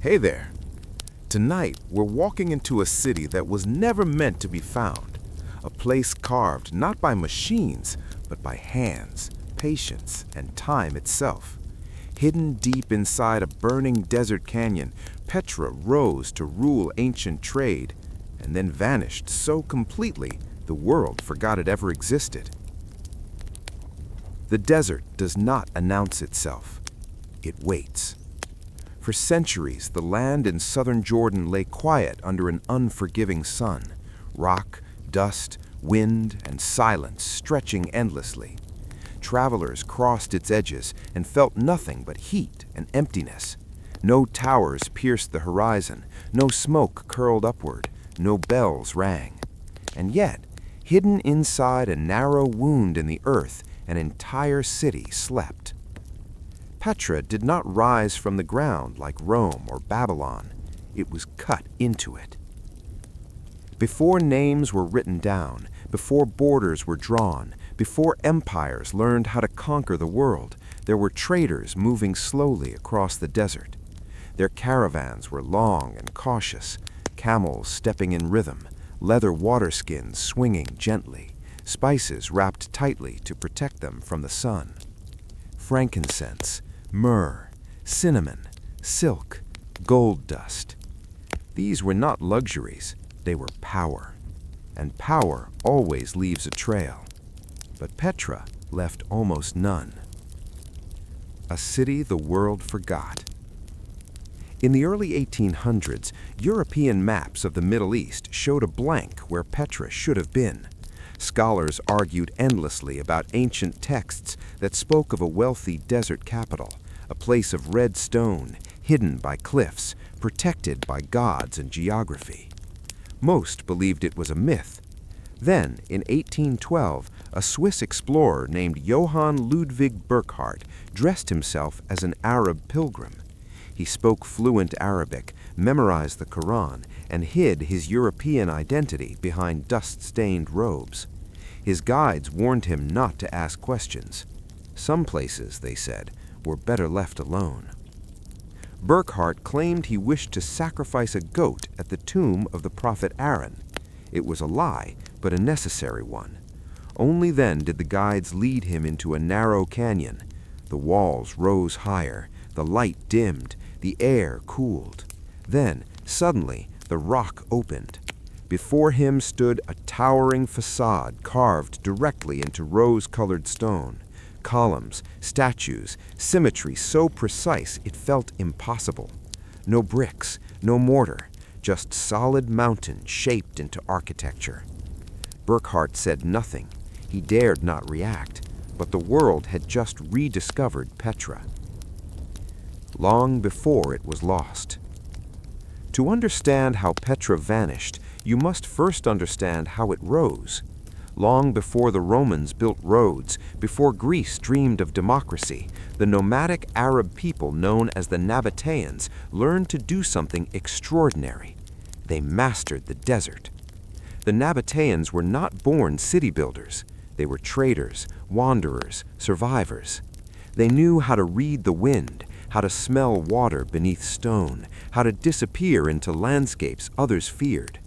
Hey there. Tonight, we're walking into a city that was never meant to be found. A place carved not by machines, but by hands, patience, and time itself. Hidden deep inside a burning desert canyon, Petra rose to rule ancient trade, and then vanished so completely the world forgot it ever existed. The desert does not announce itself. It waits. For centuries, the land in southern Jordan lay quiet under an unforgiving sun, rock, dust, wind, and silence stretching endlessly. Travelers crossed its edges and felt nothing but heat and emptiness. No towers pierced the horizon, no smoke curled upward, no bells rang. And yet, hidden inside a narrow wound in the earth, an entire city slept. Petra did not rise from the ground like Rome or Babylon. It was cut into it. Before names were written down, before borders were drawn, before empires learned how to conquer the world, there were traders moving slowly across the desert. Their caravans were long and cautious, camels stepping in rhythm, leather waterskins swinging gently, spices wrapped tightly to protect them from the sun. Frankincense, myrrh, cinnamon, silk, gold dust. These were not luxuries, they were power. And power always leaves a trail. But Petra left almost none. A city the world forgot. In the early 1800s, European maps of the Middle East showed a blank where Petra should have been. Scholars argued endlessly about ancient texts that spoke of a wealthy desert capital, a place of red stone, hidden by cliffs, protected by gods and geography. Most believed it was a myth. Then, in 1812, a Swiss explorer named Johann Ludwig Burckhardt dressed himself as an Arab pilgrim. He spoke fluent Arabic, memorized the Quran, and hid his European identity behind dust-stained robes. His guides warned him not to ask questions. Some places, they said, were better left alone. Burckhardt claimed he wished to sacrifice a goat at the tomb of the prophet Aaron. It was a lie, but a necessary one. Only then did the guides lead him into a narrow canyon. The walls rose higher, the light dimmed, the air cooled. Then, suddenly, the rock opened. Before him stood a towering facade carved directly into rose-colored stone. Columns, statues, symmetry so precise it felt impossible. No bricks, no mortar, just solid mountain shaped into architecture. Burckhardt said nothing. He dared not react, but the world had just rediscovered Petra. Long before it was lost. To understand how Petra vanished, you must first understand how it rose. Long before the Romans built roads, before Greece dreamed of democracy, the nomadic Arab people known as the Nabataeans learned to do something extraordinary. They mastered the desert. The Nabataeans were not born city builders. They were traders, wanderers, survivors. They knew how to read the wind, how to smell water beneath stone, how to disappear into landscapes others feared.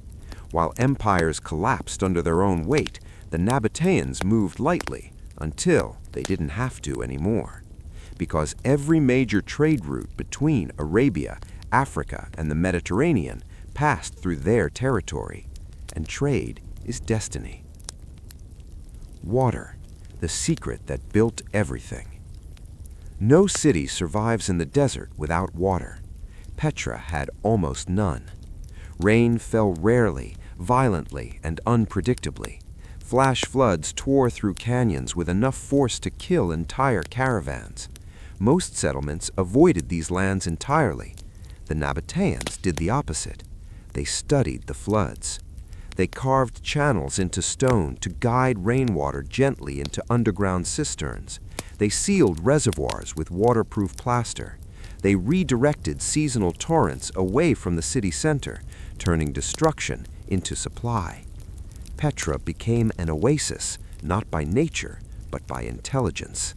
While empires collapsed under their own weight, the Nabataeans moved lightly until they didn't have to anymore. Because every major trade route between Arabia, Africa, and the Mediterranean passed through their territory, and trade is destiny. Water, the secret that built everything. No city survives in the desert without water. Petra had almost none. Rain fell rarely, violently, and unpredictably. Flash floods tore through canyons with enough force to kill entire caravans. Most settlements avoided these lands entirely. The Nabataeans did the opposite. They studied the floods. They carved channels into stone to guide rainwater gently into underground cisterns. They sealed reservoirs with waterproof plaster. They redirected seasonal torrents away from the city center, turning destruction into supply. Petra became an oasis, not by nature, but by intelligence.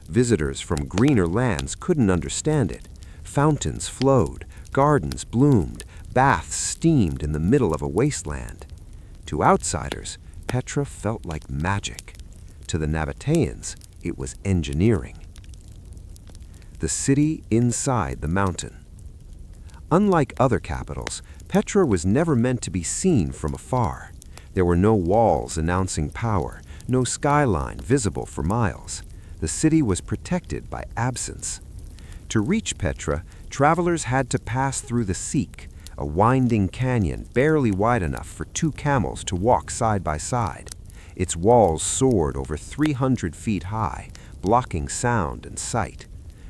Visitors from greener lands couldn't understand it. Fountains flowed, gardens bloomed, baths steamed in the middle of a wasteland. To outsiders, Petra felt like magic. To the Nabataeans, it was engineering. The city inside the mountain. Unlike other capitals, Petra was never meant to be seen from afar. There were no walls announcing power, no skyline visible for miles. The city was protected by absence. To reach Petra, travelers had to pass through the Seek, a winding canyon barely wide enough for 2 camels to walk side by side. Its walls soared over 300 feet high, blocking sound and sight.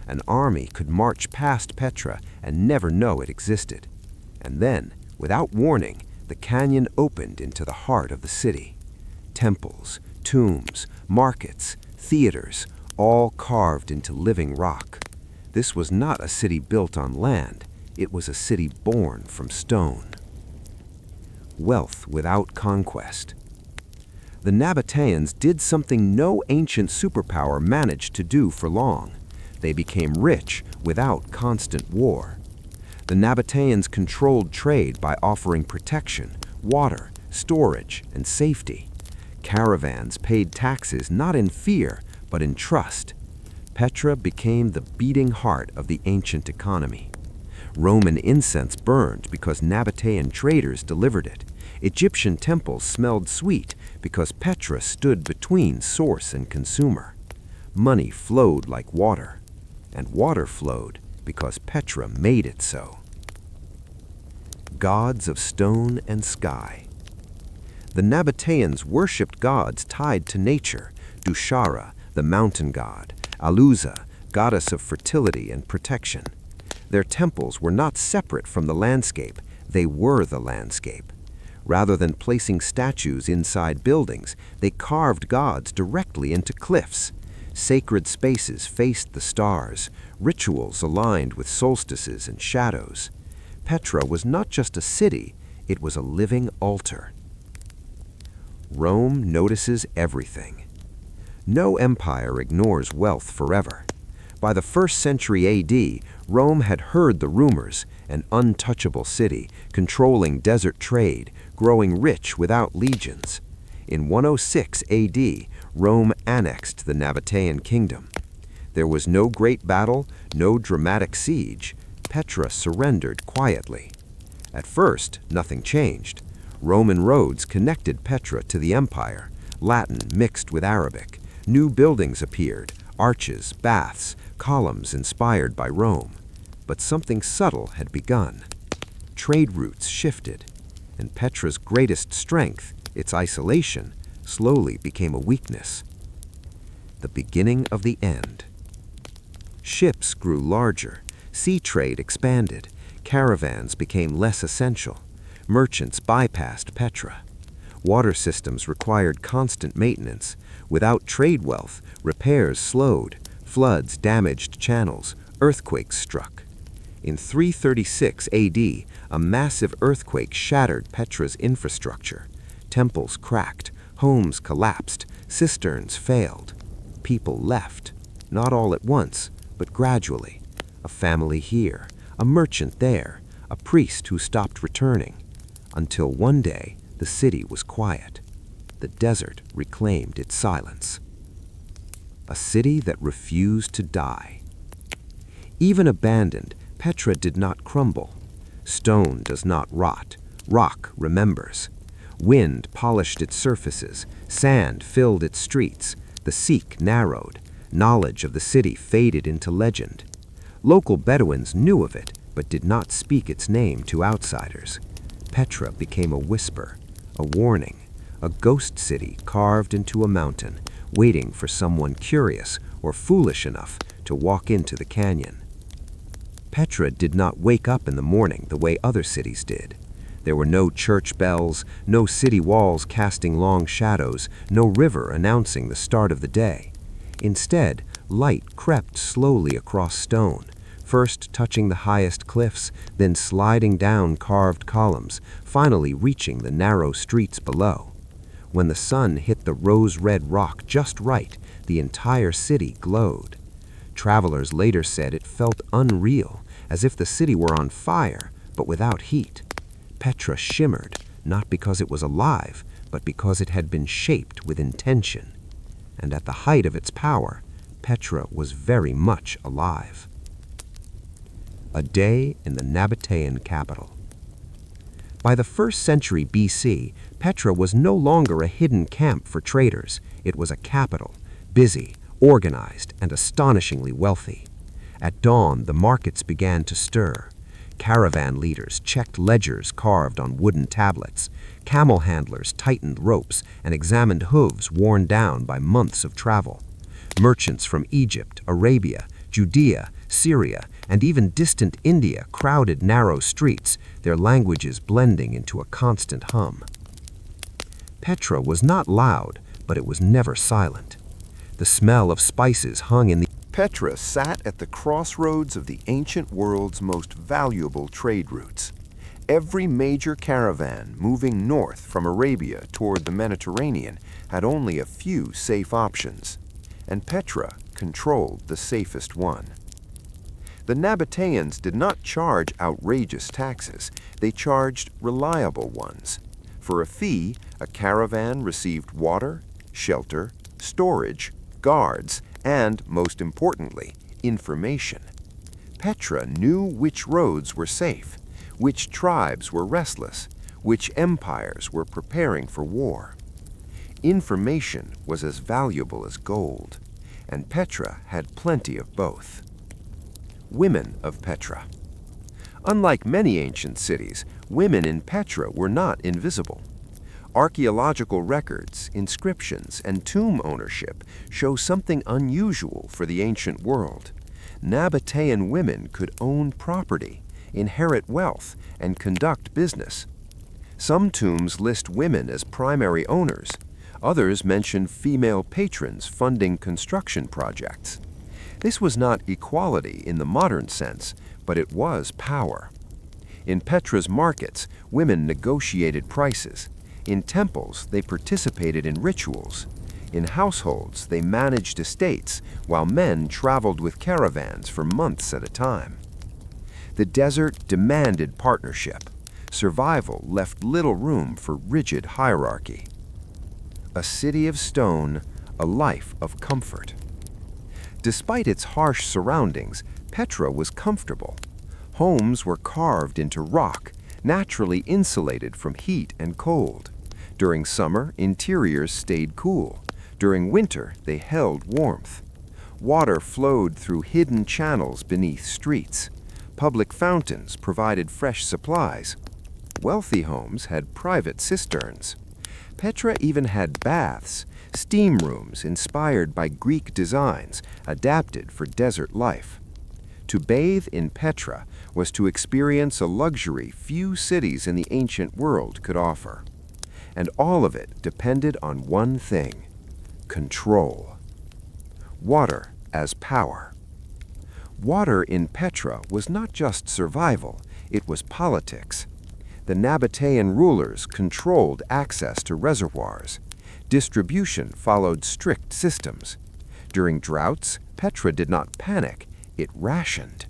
An army could march past Petra and never know it existed. And then, without warning, the canyon opened into the heart of the city. Temples, tombs, markets, theaters, all carved into living rock. This was not a city built on land. It was a city born from stone. Wealth without conquest. The Nabataeans did something no ancient superpower managed to do for long. They became rich without constant war. The Nabataeans controlled trade by offering protection, water, storage, and safety. Caravans paid taxes not in fear, but in trust. Petra became the beating heart of the ancient economy. Roman incense burned because Nabataean traders delivered it. Egyptian temples smelled sweet because Petra stood between source and consumer. Money flowed like water, and water flowed because Petra made it so. Gods of stone and sky. The Nabataeans worshipped gods tied to nature: Dushara, the mountain god; Aluza, goddess of fertility and protection. Their temples were not separate from the landscape, they were the landscape. Rather than placing statues inside buildings, they carved gods directly into cliffs. Sacred spaces faced the stars, rituals aligned with solstices and shadows. Petra was not just a city, it was a living altar. Rome notices everything. No empire ignores wealth forever. By the 1st century AD, Rome had heard the rumors: an untouchable city, controlling desert trade, growing rich without legions. In 106 AD, Rome annexed the Nabataean kingdom. There was no great battle, no dramatic siege. Petra surrendered quietly. At first, nothing changed. Roman roads connected Petra to the empire. Latin mixed with Arabic. New buildings appeared: arches, baths, columns inspired by Rome. But something subtle had begun. Trade routes shifted, and Petra's greatest strength, its isolation, slowly became a weakness. The beginning of the end. Ships grew larger, sea trade expanded, caravans became less essential, merchants bypassed Petra. Water systems required constant maintenance. Without trade wealth, repairs slowed, floods damaged channels, earthquakes struck. In 336 AD, a massive earthquake shattered Petra's infrastructure. Temples cracked, homes collapsed, cisterns failed. People left, not all at once, but gradually. A family here, a merchant there, a priest who stopped returning. Until one day, the city was quiet. The desert reclaimed its silence. A city that refused to die. Even abandoned, Petra did not crumble. Stone does not rot. Rock remembers. Wind polished its surfaces. Sand filled its streets. The Seek narrowed. Knowledge of the city faded into legend. Local Bedouins knew of it, but did not speak its name to outsiders. Petra became a whisper, a warning, a ghost city carved into a mountain, waiting for someone curious or foolish enough to walk into the canyon. Petra did not wake up in the morning the way other cities did. There were no church bells, no city walls casting long shadows, no river announcing the start of the day. Instead, light crept slowly across stone, first touching the highest cliffs, then sliding down carved columns, finally reaching the narrow streets below. When the sun hit the rose-red rock just right, the entire city glowed. Travelers later said it felt unreal, as if the city were on fire, but without heat. Petra shimmered, not because it was alive, but because it had been shaped with intention. And at the height of its power, Petra was very much alive. A day in the Nabataean capital. By the 1st century BC, Petra was no longer a hidden camp for traders. It was a capital, busy, organized, and astonishingly wealthy. At dawn, the markets began to stir. Caravan leaders checked ledgers carved on wooden tablets. Camel handlers tightened ropes and examined hooves worn down by months of travel. Merchants from Egypt, Arabia, Judea, Syria, and even distant India crowded narrow streets, their languages blending into a constant hum. Petra was not loud, but it was never silent. The smell of spices hung in the Petra sat at the crossroads of the ancient world's most valuable trade routes. Every major caravan moving north from Arabia toward the Mediterranean had only a few safe options, and Petra controlled the safest one. The Nabataeans did not charge outrageous taxes, they charged reliable ones. For a fee, a caravan received water, shelter, storage, guards, and, most importantly, information. Petra knew which roads were safe, which tribes were restless, which empires were preparing for war. Information was as valuable as gold, and Petra had plenty of both. Women of Petra. Unlike many ancient cities, women in Petra were not invisible. Archaeological records, inscriptions, and tomb ownership show something unusual for the ancient world. Nabataean women could own property, inherit wealth, and conduct business. Some tombs list women as primary owners. Others mention female patrons funding construction projects. This was not equality in the modern sense, but it was power. In Petra's markets, women negotiated prices. In temples, they participated in rituals. In households, they managed estates, while men traveled with caravans for months at a time. The desert demanded partnership. Survival left little room for rigid hierarchy. A city of stone, a life of comfort. Despite its harsh surroundings, Petra was comfortable. Homes were carved into rock, naturally insulated from heat and cold. During summer, interiors stayed cool. During winter, they held warmth. Water flowed through hidden channels beneath streets. Public fountains provided fresh supplies. Wealthy homes had private cisterns. Petra even had baths, steam rooms inspired by Greek designs, adapted for desert life. To bathe in Petra was to experience a luxury few cities in the ancient world could offer. And all of it depended on one thing: control. Water as power. Water in Petra was not just survival, it was politics. The Nabataean rulers controlled access to reservoirs. Distribution followed strict systems. During droughts, Petra did not panic, it rationed.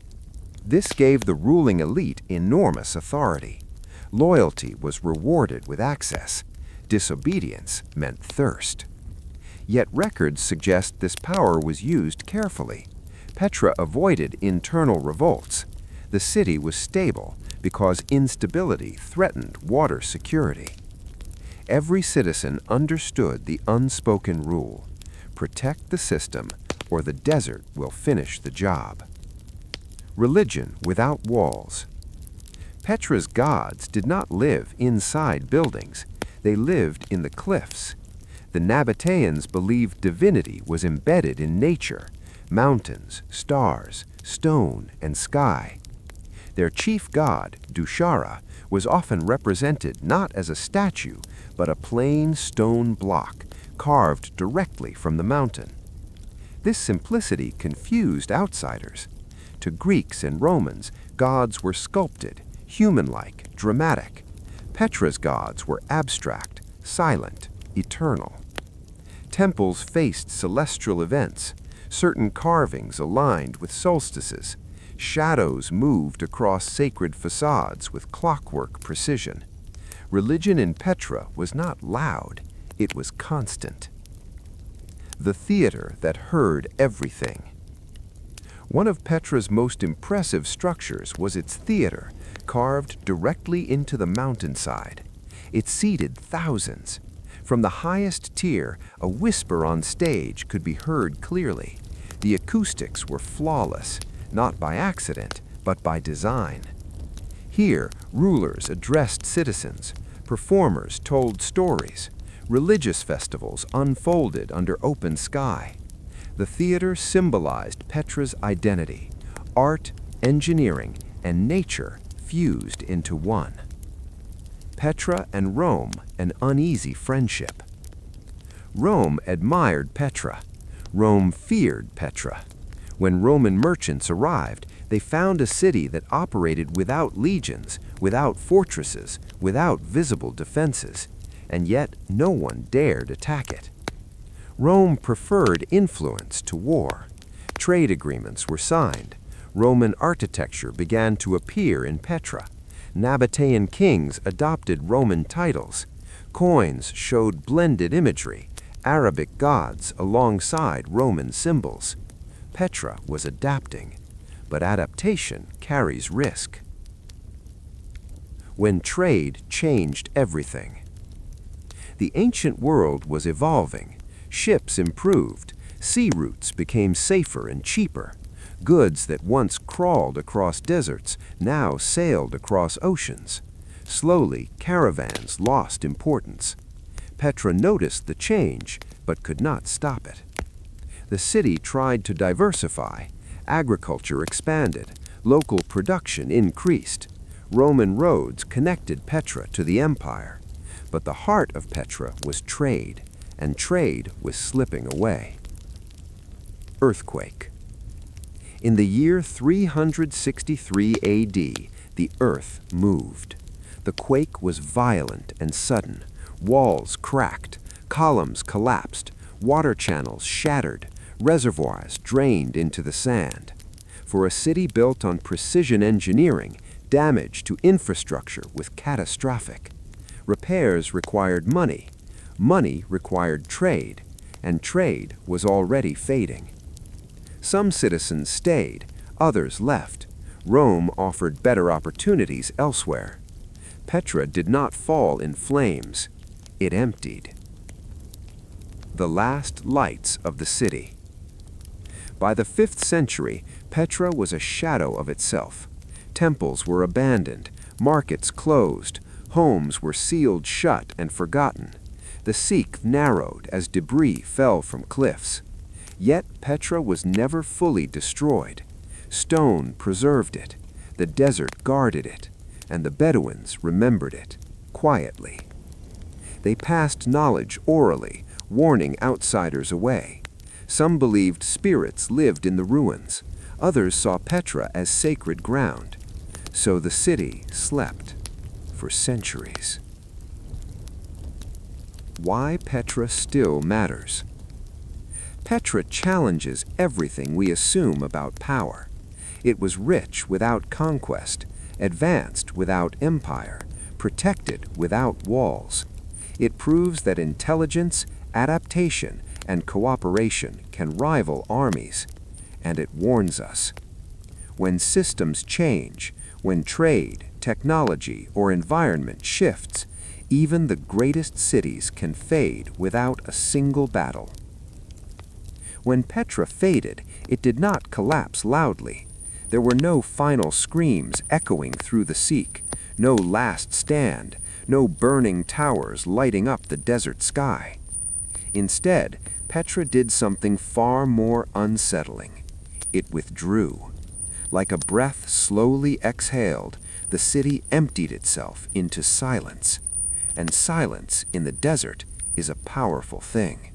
This gave the ruling elite enormous authority. Loyalty was rewarded with access. Disobedience meant thirst. Yet records suggest this power was used carefully. Petra avoided internal revolts. The city was stable because instability threatened water security. Every citizen understood the unspoken rule: protect the system or the desert will finish the job. Religion without walls. Petra's gods did not live inside buildings. They lived in the cliffs. The Nabataeans believed divinity was embedded in nature: mountains, stars, stone, and sky. Their chief god, Dushara, was often represented not as a statue, but a plain stone block carved directly from the mountain. This simplicity confused outsiders. To Greeks and Romans, gods were sculpted, human-like, dramatic. Petra's gods were abstract, silent, eternal. Temples faced celestial events. Certain carvings aligned with solstices. Shadows moved across sacred facades with clockwork precision. Religion in Petra was not loud, it was constant. The theater that heard everything. One of Petra's most impressive structures was its theater, carved directly into the mountainside. It seated thousands. From the highest tier, a whisper on stage could be heard clearly. The acoustics were flawless, not by accident, but by design. Here, rulers addressed citizens, performers told stories, religious festivals unfolded under open sky. The theater symbolized Petra's identity. Art, engineering, and nature fused into one. Petra and Rome, an uneasy friendship. Rome admired Petra. Rome feared Petra. When Roman merchants arrived, they found a city that operated without legions, without fortresses, without visible defenses, and yet no one dared attack it. Rome preferred influence to war. Trade agreements were signed. Roman architecture began to appear in Petra. Nabataean kings adopted Roman titles. Coins showed blended imagery, Arabic gods alongside Roman symbols. Petra was adapting, but adaptation carries risk. When trade changed everything. The ancient world was evolving. Ships improved. Sea routes became safer and cheaper. Goods that once crawled across deserts now sailed across oceans. Slowly, caravans lost importance. Petra noticed the change, but could not stop it. The city tried to diversify. Agriculture expanded. Local production increased. Roman roads connected Petra to the empire. But the heart of Petra was trade, and trade was slipping away. Earthquake. In the year 363 AD, the earth moved. The quake was violent and sudden. Walls cracked, columns collapsed, water channels shattered, reservoirs drained into the sand. For a city built on precision engineering, damage to infrastructure was catastrophic. Repairs required money. Money required trade, and trade was already fading. Some citizens stayed, others left. Rome offered better opportunities elsewhere. Petra did not fall in flames. It emptied. The last lights of the city. By the 5th century, Petra was a shadow of itself. Temples were abandoned, markets closed, homes were sealed shut and forgotten. The Sikh narrowed as debris fell from cliffs. Yet Petra was never fully destroyed. Stone preserved it, the desert guarded it, and the Bedouins remembered it, quietly. They passed knowledge orally, warning outsiders away. Some believed spirits lived in the ruins. Others saw Petra as sacred ground. So the city slept for centuries. Why Petra still matters. Petra challenges everything we assume about power. It was rich without conquest, advanced without empire, protected without walls. It proves that intelligence, adaptation, and cooperation can rival armies. And it warns us. When systems change, when trade, technology, or environment shifts, even the greatest cities can fade without a single battle. When Petra faded, it did not collapse loudly. There were no final screams echoing through the Sikh, no last stand, no burning towers lighting up the desert sky. Instead, Petra did something far more unsettling. It withdrew. Like a breath slowly exhaled, the city emptied itself into silence. And silence in the desert is a powerful thing.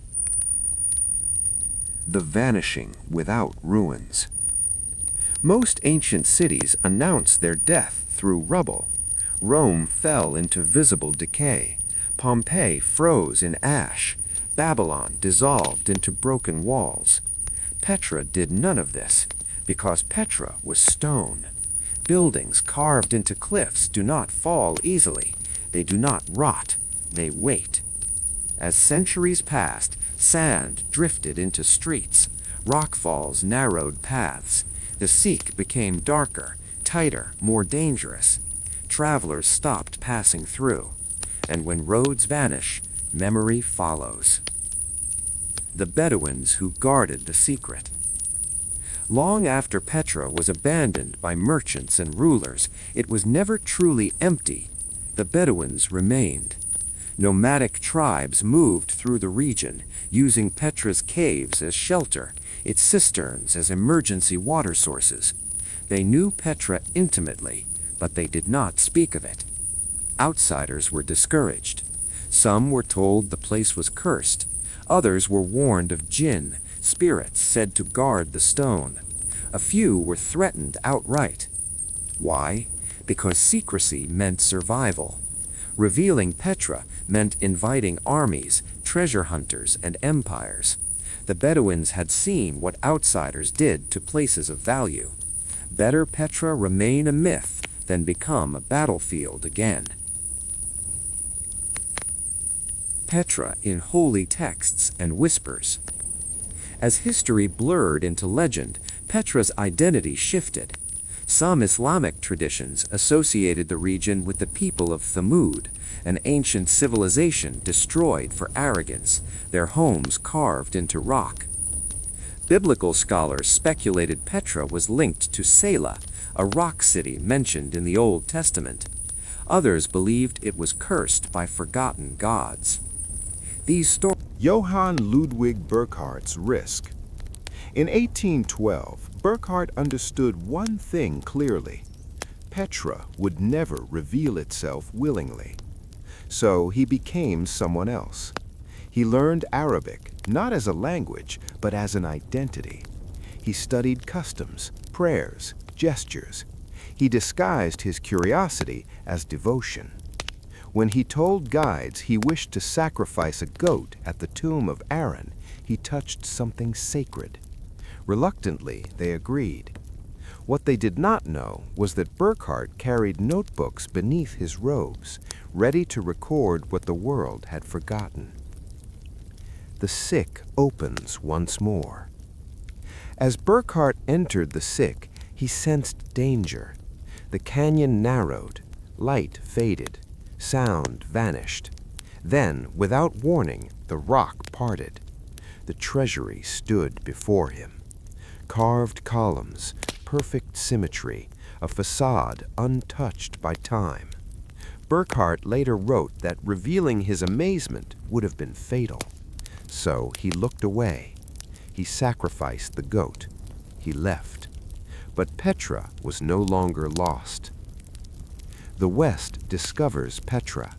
The vanishing without ruins. Most ancient cities announce their death through rubble. Rome fell into visible decay. Pompeii froze in ash. Babylon dissolved into broken walls. Petra did none of this. Because Petra was stone. Buildings carved into cliffs do not fall easily. They do not rot. They wait. As centuries passed, sand drifted into streets. Rockfalls narrowed paths. The Sikh became darker, tighter, more dangerous. Travelers stopped passing through. And when roads vanish, memory follows. The Bedouins who guarded the secret. Long after Petra was abandoned by merchants and rulers, it was never truly empty. The Bedouins remained. Nomadic tribes moved through the region, using Petra's caves as shelter, its cisterns as emergency water sources. They knew Petra intimately, but they did not speak of it. Outsiders were discouraged. Some were told the place was cursed. Others were warned of jinn, spirits said to guard the stone. A few were threatened outright. Why? Because secrecy meant survival. Revealing Petra meant inviting armies, treasure hunters, and empires. The Bedouins had seen what outsiders did to places of value. Better Petra remain a myth than become a battlefield again. Petra in holy texts and whispers. As history blurred into legend, Petra's identity shifted. Some Islamic traditions associated the region with the people of Thamud, an ancient civilization destroyed for arrogance, their homes carved into rock. Biblical scholars speculated Petra was linked to Selah, a rock city mentioned in the Old Testament. Others believed it was cursed by forgotten gods. These stories. Johann Ludwig Burckhardt's risk. In 1812, Burckhardt understood one thing clearly. Petra would never reveal itself willingly. So he became someone else. He learned Arabic, not as a language, but as an identity. He studied customs, prayers, gestures. He disguised his curiosity as devotion. When he told guides he wished to sacrifice a goat at the tomb of Aaron, he touched something sacred. Reluctantly, they agreed. What they did not know was that Burckhardt carried notebooks beneath his robes, ready to record what the world had forgotten. The Sikh opens once more. As Burckhardt entered the Sikh, he sensed danger. The canyon narrowed, light faded, sound vanished. Then, without warning, the rock parted. The treasury stood before him. Carved columns, perfect symmetry, a facade untouched by time. Burckhardt later wrote that revealing his amazement would have been fatal. So he looked away. He sacrificed the goat. He left. But Petra was no longer lost. The West discovers Petra.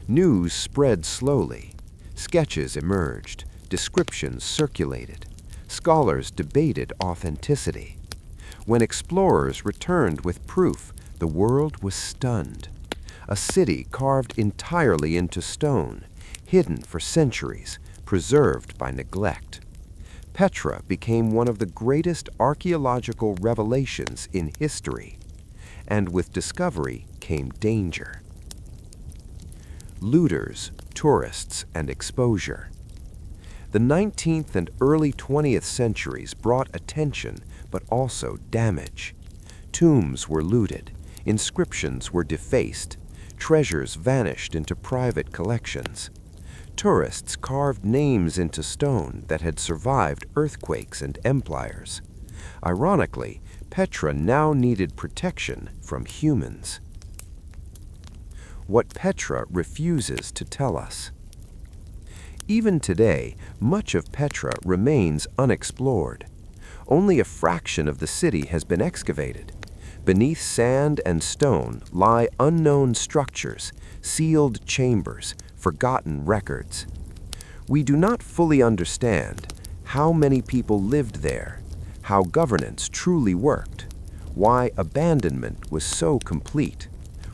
News spread slowly. Sketches emerged. Descriptions circulated. Scholars debated authenticity. When explorers returned with proof, the world was stunned. A city carved entirely into stone, hidden for centuries, preserved by neglect. Petra became one of the greatest archaeological revelations in history. And with discovery came danger. Looters, tourists, and exposure. The 19th and early 20th centuries brought attention, but also damage. Tombs were looted, inscriptions were defaced, treasures vanished into private collections. Tourists carved names into stone that had survived earthquakes and empires. Ironically, Petra now needed protection from humans. Even today, much of Petra remains unexplored. Only a fraction of the city has been excavated. Petra resists full explanation. It always has. What Petra refuses to tell us. Even today, much of Petra remains unexplored. Only a fraction of the city has been excavated. Beneath sand and stone lie unknown structures, sealed chambers, forgotten records. We do not fully understand how many people lived there, how governance truly worked, why abandonment was so complete,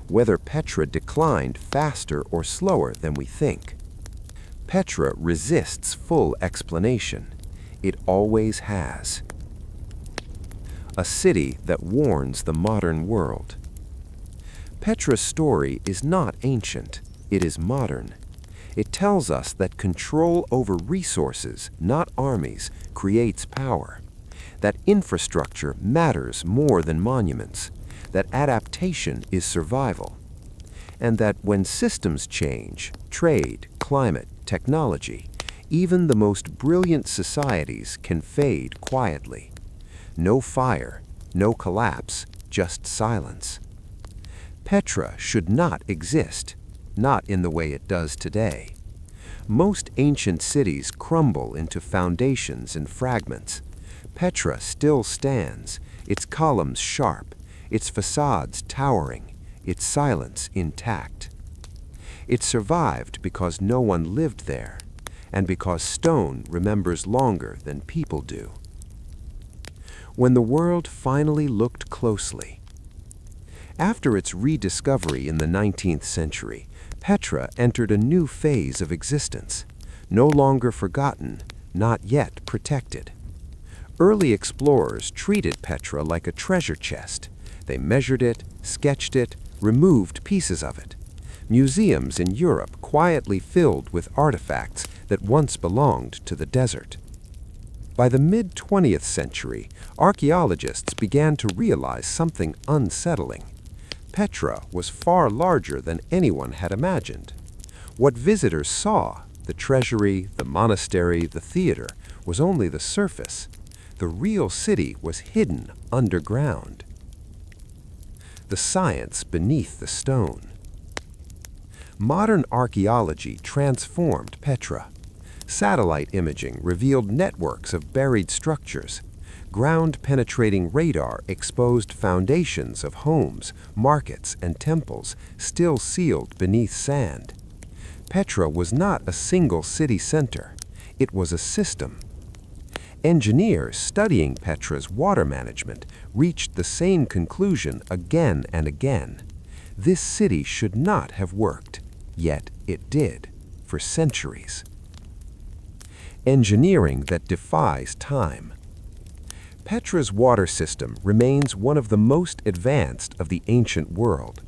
whether Petra declined faster or slower than we think. Petra resists full explanation. It always has. a city that warns the modern world. Petra's story is not ancient, it is modern. It tells us that control over resources, not armies, creates power, that infrastructure matters more than monuments, that adaptation is survival, and that when systems change, trade, climate, technology, even the most brilliant societies can fade quietly. No fire, no collapse, just silence. Petra should not exist, not in the way it does today. Most ancient cities crumble into foundations and fragments. Petra still stands, its columns sharp, its facades towering, its silence intact. It survived because no one lived there, and because stone remembers longer than people do. When the world finally looked closely. After its rediscovery in the 19th century, Petra entered a new phase of existence, no longer forgotten, not yet protected. Early explorers treated Petra like a treasure chest. They measured it, sketched it, removed pieces of it. Museums in Europe quietly filled with artifacts that once belonged to the desert. By the mid-20th century, archaeologists began to realize something unsettling. Petra was far larger than anyone had imagined. What visitors saw, the treasury, the monastery, the theater, was only the surface. The real city was hidden underground. The science beneath the stone. Modern archaeology transformed Petra. Satellite imaging revealed networks of buried structures. Ground-penetrating radar exposed foundations of homes, markets, and temples still sealed beneath sand. Petra was not a single city center. It was a system. Engineers studying Petra's water management reached the same conclusion again and again. This city should not have worked, yet it did, for centuries. Engineering that defies time. Petra's water system remains one of the most advanced of the ancient world.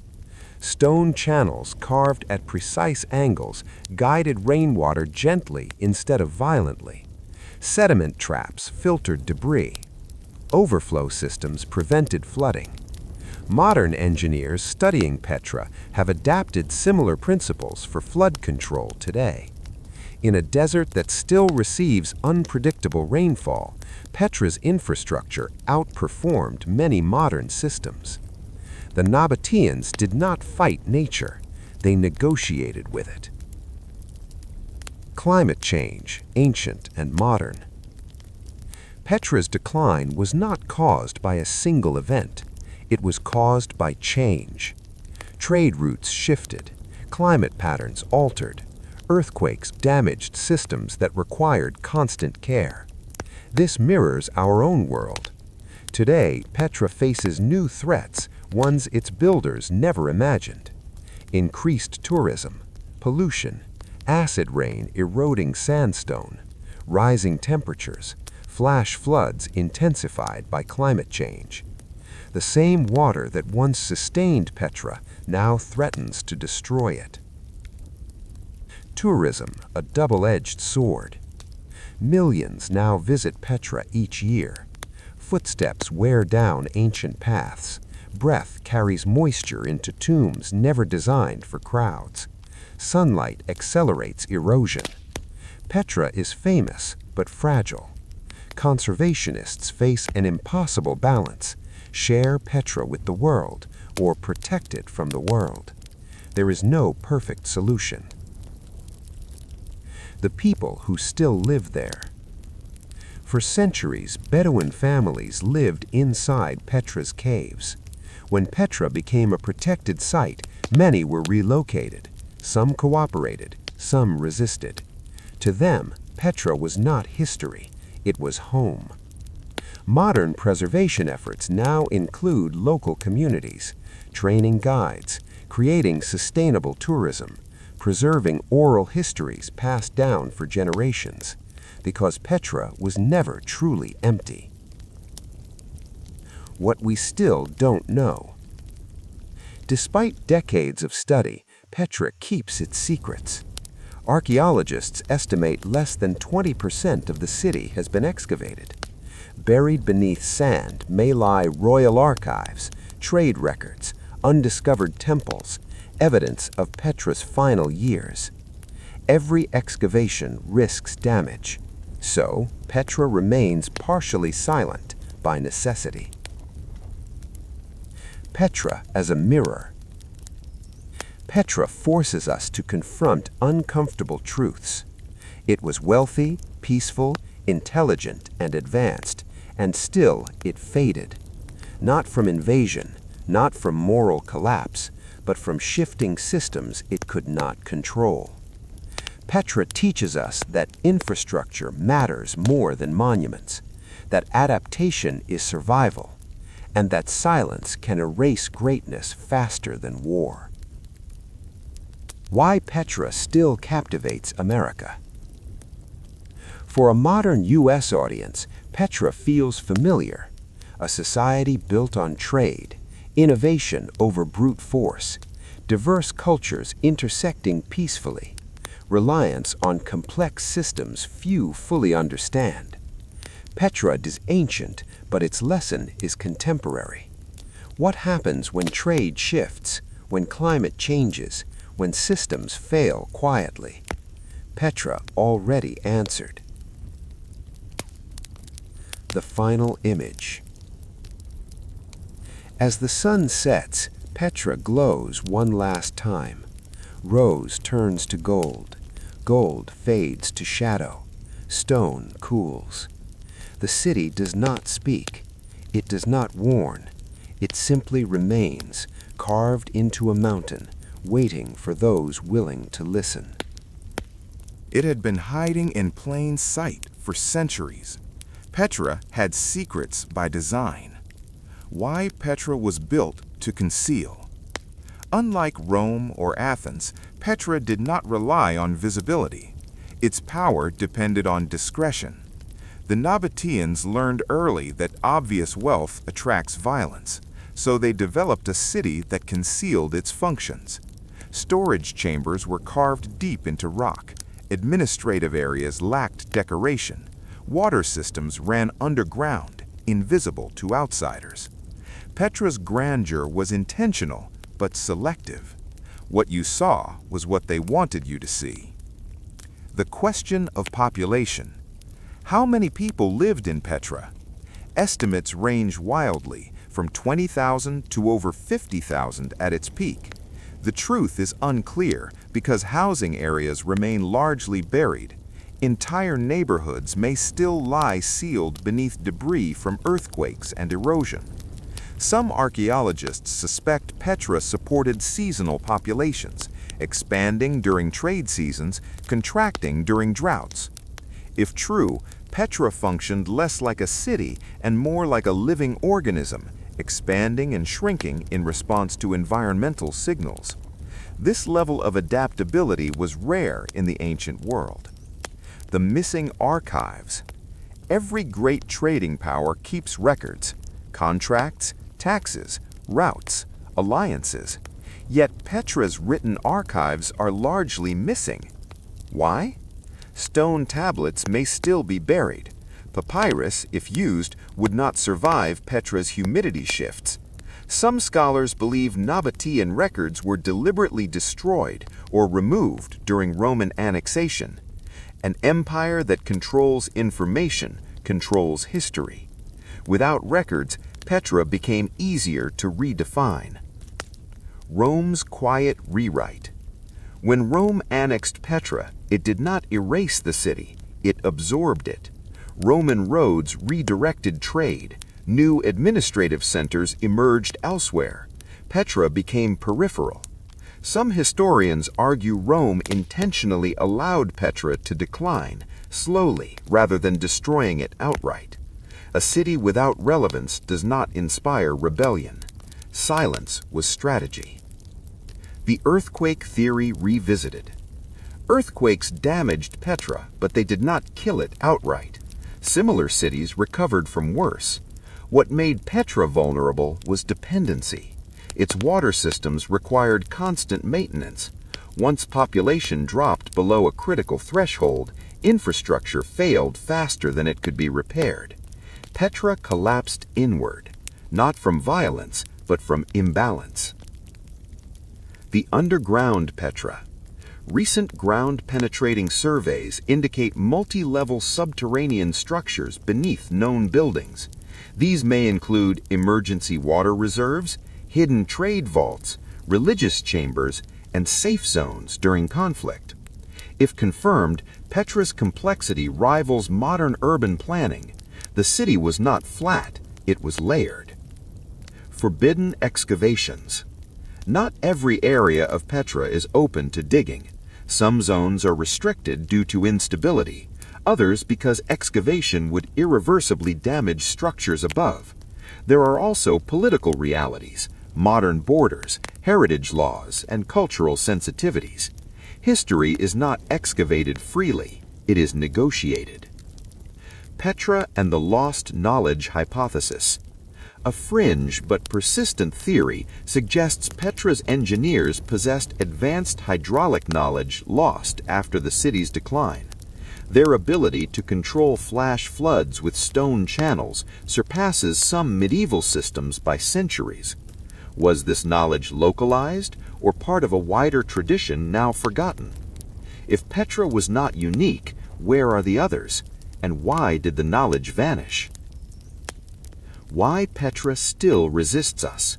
Stone channels carved at precise angles guided rainwater gently instead of violently. Sediment traps filtered debris. Overflow systems prevented flooding. Modern engineers studying Petra have adapted similar principles for flood control today. In a desert that still receives unpredictable rainfall, Petra's infrastructure outperformed many modern systems. The Nabataeans did not fight nature, they negotiated with it. Climate change, ancient and modern. Petra's decline was not caused by a single event. It was caused by change. Trade routes shifted, climate patterns altered, earthquakes damaged systems that required constant care. This mirrors our own world. Today, Petra faces new threats, ones its builders never imagined. Increased tourism, pollution, acid rain eroding sandstone, rising temperatures, flash floods intensified by climate change. The same water that once sustained Petra now threatens to destroy it. Tourism, a double-edged sword. Millions now visit Petra each year. Footsteps wear down ancient paths. Breath carries moisture into tombs never designed for crowds. Sunlight accelerates erosion. Petra is famous, but fragile. Conservationists face an impossible balance: share Petra with the world or protect it from the world. There is no perfect solution. The people who still live there. For centuries, Bedouin families lived inside Petra's caves. When Petra became a protected site, many were relocated. Some cooperated, some resisted. To them, Petra was not history, it was home. Modern preservation efforts now include local communities, training guides, creating sustainable tourism, preserving oral histories passed down for generations, because Petra was never truly empty. what we still don't know. Despite decades of study, Petra keeps its secrets. Archaeologists estimate less than 20% of the city has been excavated. Buried beneath sand may lie royal archives, trade records, undiscovered temples, evidence of Petra's final years. Every excavation risks damage, so Petra remains partially silent by necessity. Petra as a mirror. Petra forces us to confront uncomfortable truths. It was wealthy, peaceful, intelligent, and advanced, and still it faded. Not from invasion, not from moral collapse, but from shifting systems it could not control. Petra teaches us that infrastructure matters more than monuments, that adaptation is survival, and that silence can erase greatness faster than war. Why Petra still captivates America. For a modern U.S. audience, Petra feels familiar. A society built on trade, innovation over brute force, diverse cultures intersecting peacefully, reliance on complex systems few fully understand. Petra is ancient, but its lesson is contemporary. What happens when trade shifts, when climate changes, when systems fail quietly? Petra already answered. The final image. As the sun sets, Petra glows one last time. Rose turns to gold. Gold fades to shadow. Stone cools. The city does not speak. It does not warn. It simply remains, carved into a mountain, waiting for those willing to listen. It had been hiding in plain sight for centuries. Petra had secrets by design. Why Petra was built to conceal. Unlike Rome or Athens, Petra did not rely on visibility. Its power depended on discretion. The Nabataeans learned early that obvious wealth attracts violence, so they developed a city that concealed its functions. Storage chambers were carved deep into rock. Administrative areas lacked decoration. Water systems ran underground, invisible to outsiders. Petra's grandeur was intentional, but selective. What you saw was what they wanted you to see. The question of population. How many people lived in Petra? Estimates range wildly, from 20,000 to over 50,000 at its peak. The truth is unclear because housing areas remain largely buried. Entire neighborhoods may still lie sealed beneath debris from earthquakes and erosion. Some archaeologists suspect Petra supported seasonal populations, expanding during trade seasons, contracting during droughts. If true, Petra functioned less like a city and more like a living organism, expanding and shrinking in response to environmental signals. This level of adaptability was rare in the ancient world. The missing archives. Every great trading power keeps records, contracts, taxes, routes, alliances. Yet Petra's written archives are largely missing. Why? Stone tablets may still be buried. Papyrus, if used, would not survive Petra's humidity shifts. Some scholars believe Nabataean records were deliberately destroyed or removed during Roman annexation. An empire that controls information controls history. Without records, Petra became easier to redefine. Rome's quiet rewrite. When Rome annexed Petra, it did not erase the city, it absorbed it. Roman roads redirected trade. New administrative centers emerged elsewhere. Petra became peripheral. Some historians argue Rome intentionally allowed Petra to decline, slowly, rather than destroying it outright. A city without relevance does not inspire rebellion. Silence was strategy. The earthquake theory revisited. Earthquakes damaged Petra, but they did not kill it outright. Similar cities recovered from worse. What made Petra vulnerable was dependency. Its water systems required constant maintenance. Once population dropped below a critical threshold, infrastructure failed faster than it could be repaired. Petra collapsed inward, not from violence, but from imbalance. The underground Petra. Recent ground-penetrating surveys indicate multi-level subterranean structures beneath known buildings. These may include emergency water reserves, hidden trade vaults, religious chambers, and safe zones during conflict. If confirmed, Petra's complexity rivals modern urban planning. The city was not flat, it was layered. Forbidden excavations. Not every area of Petra is open to digging. Some zones are restricted due to instability, others because excavation would irreversibly damage structures above. There are also political realities, modern borders, heritage laws, and cultural sensitivities. History is not excavated freely, it is negotiated. Petra and the lost knowledge hypothesis. A fringe but persistent theory suggests Petra's engineers possessed advanced hydraulic knowledge lost after the city's decline. Their ability to control flash floods with stone channels surpasses some medieval systems by centuries. Was this knowledge localized or part of a wider tradition now forgotten? If Petra was not unique, where are the others? And why did the knowledge vanish? Why Petra still resists us.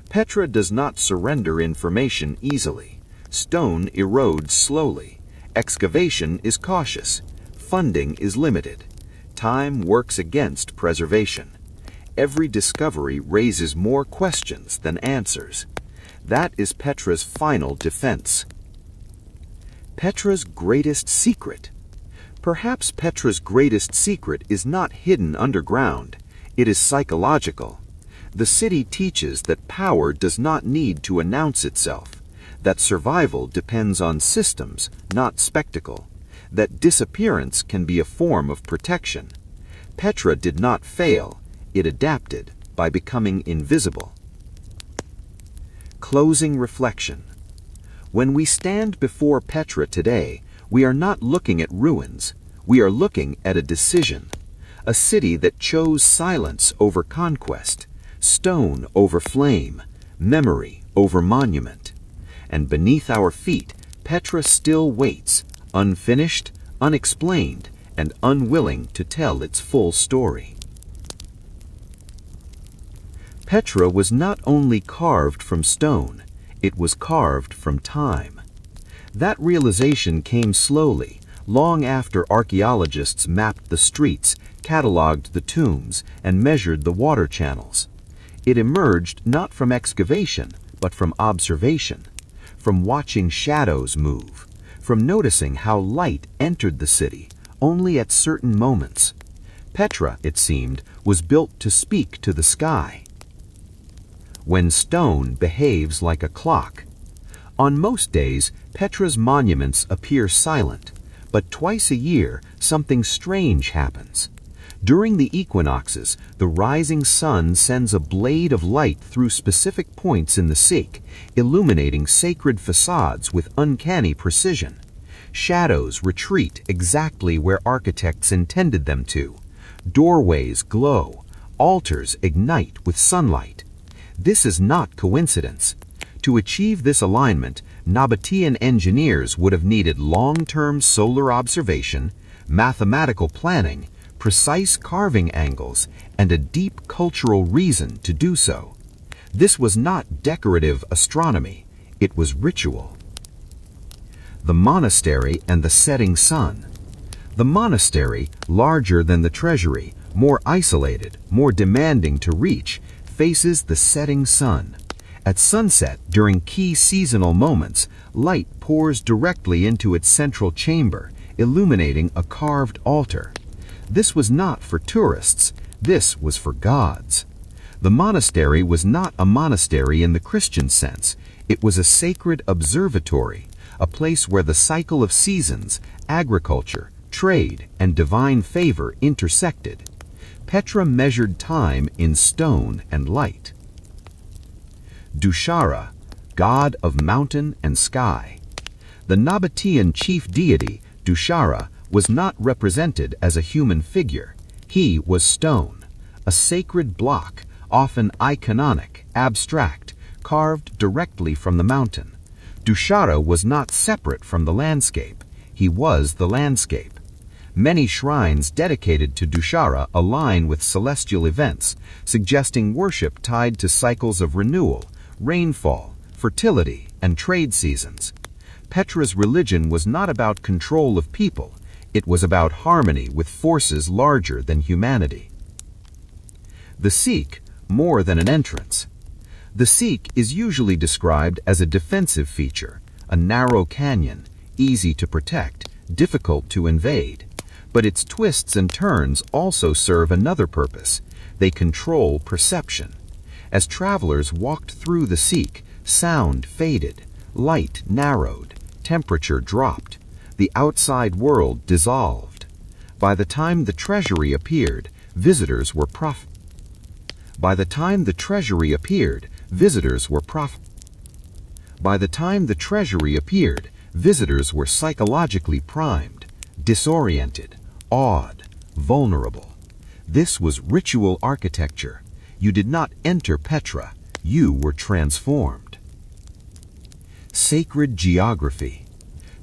Petra does not surrender information easily. Stone erodes slowly. Excavation is cautious. Funding is limited. Time works against preservation. Every discovery raises more questions than answers. That is Petra's final defense. Petra's greatest secret. Perhaps Petra's greatest secret is not hidden underground. It is psychological. The city teaches that power does not need to announce itself, that survival depends on systems, not spectacle, that disappearance can be a form of protection. Petra did not fail, it adapted by becoming invisible. Closing reflection. When we stand before Petra today, we are not looking at ruins, we are looking at a decision. A city that chose silence over conquest, stone over flame, memory over monument. And beneath our feet, Petra still waits, unfinished, unexplained, and unwilling to tell its full story. Petra was not only carved from stone, it was carved from time. That realization came slowly, long after archaeologists mapped the streets, cataloged the tombs, and measured the water channels. It emerged not from excavation, but from observation, from watching shadows move, from noticing how light entered the city only at certain moments. Petra, it seemed, was built to speak to the sky. When stone behaves like a clock. On most days, Petra's monuments appear silent, but twice a year something strange happens. During the equinoxes, the rising sun sends a blade of light through specific points in the Sikh, illuminating sacred facades with uncanny precision. Shadows retreat exactly where architects intended them to. Doorways glow, altars ignite with sunlight. This is not coincidence. To achieve this alignment, Nabataean engineers would have needed long-term solar observation, mathematical planning, precise carving angles, and a deep cultural reason to do so. This was not decorative astronomy, it was ritual. The monastery and the setting sun. The monastery, larger than the Treasury, more isolated, more demanding to reach, faces the setting sun. At sunset, during key seasonal moments, light pours directly into its central chamber, illuminating a carved altar. This was not for tourists, this was for gods. The monastery was not a monastery in the Christian sense, it was a sacred observatory, a place where the cycle of seasons, agriculture, trade, and divine favor intersected. Petra measured time in stone and light. Dushara, god of mountain and sky. The Nabataean chief deity, Dushara, was not represented as a human figure. He was stone, a sacred block, often iconic, abstract, carved directly from the mountain. Dushara was not separate from the landscape. He was the landscape. Many shrines dedicated to Dushara align with celestial events, suggesting worship tied to cycles of renewal, rainfall, fertility, and trade seasons. Petra's religion was not about control of people. It was about harmony with forces larger than humanity. The Sikh, more than an entrance. The Sikh is usually described as a defensive feature, a narrow canyon, easy to protect, difficult to invade. But its twists and turns also serve another purpose. They control perception. As travelers walked through the Sikh, sound faded, light narrowed, temperature dropped. The outside world dissolved. By the time the Treasury appeared, visitors were By the time the Treasury appeared, visitors were psychologically primed, disoriented, awed, vulnerable. This was ritual architecture. You did not enter Petra, you were transformed. Sacred geography.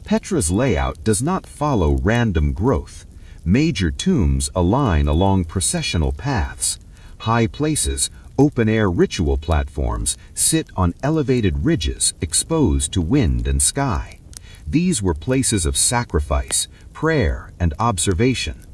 Petra's layout does not follow random growth. Major tombs align along processional paths. High places, open-air ritual platforms, sit on elevated ridges exposed to wind and sky. These were places of sacrifice, prayer, and observation.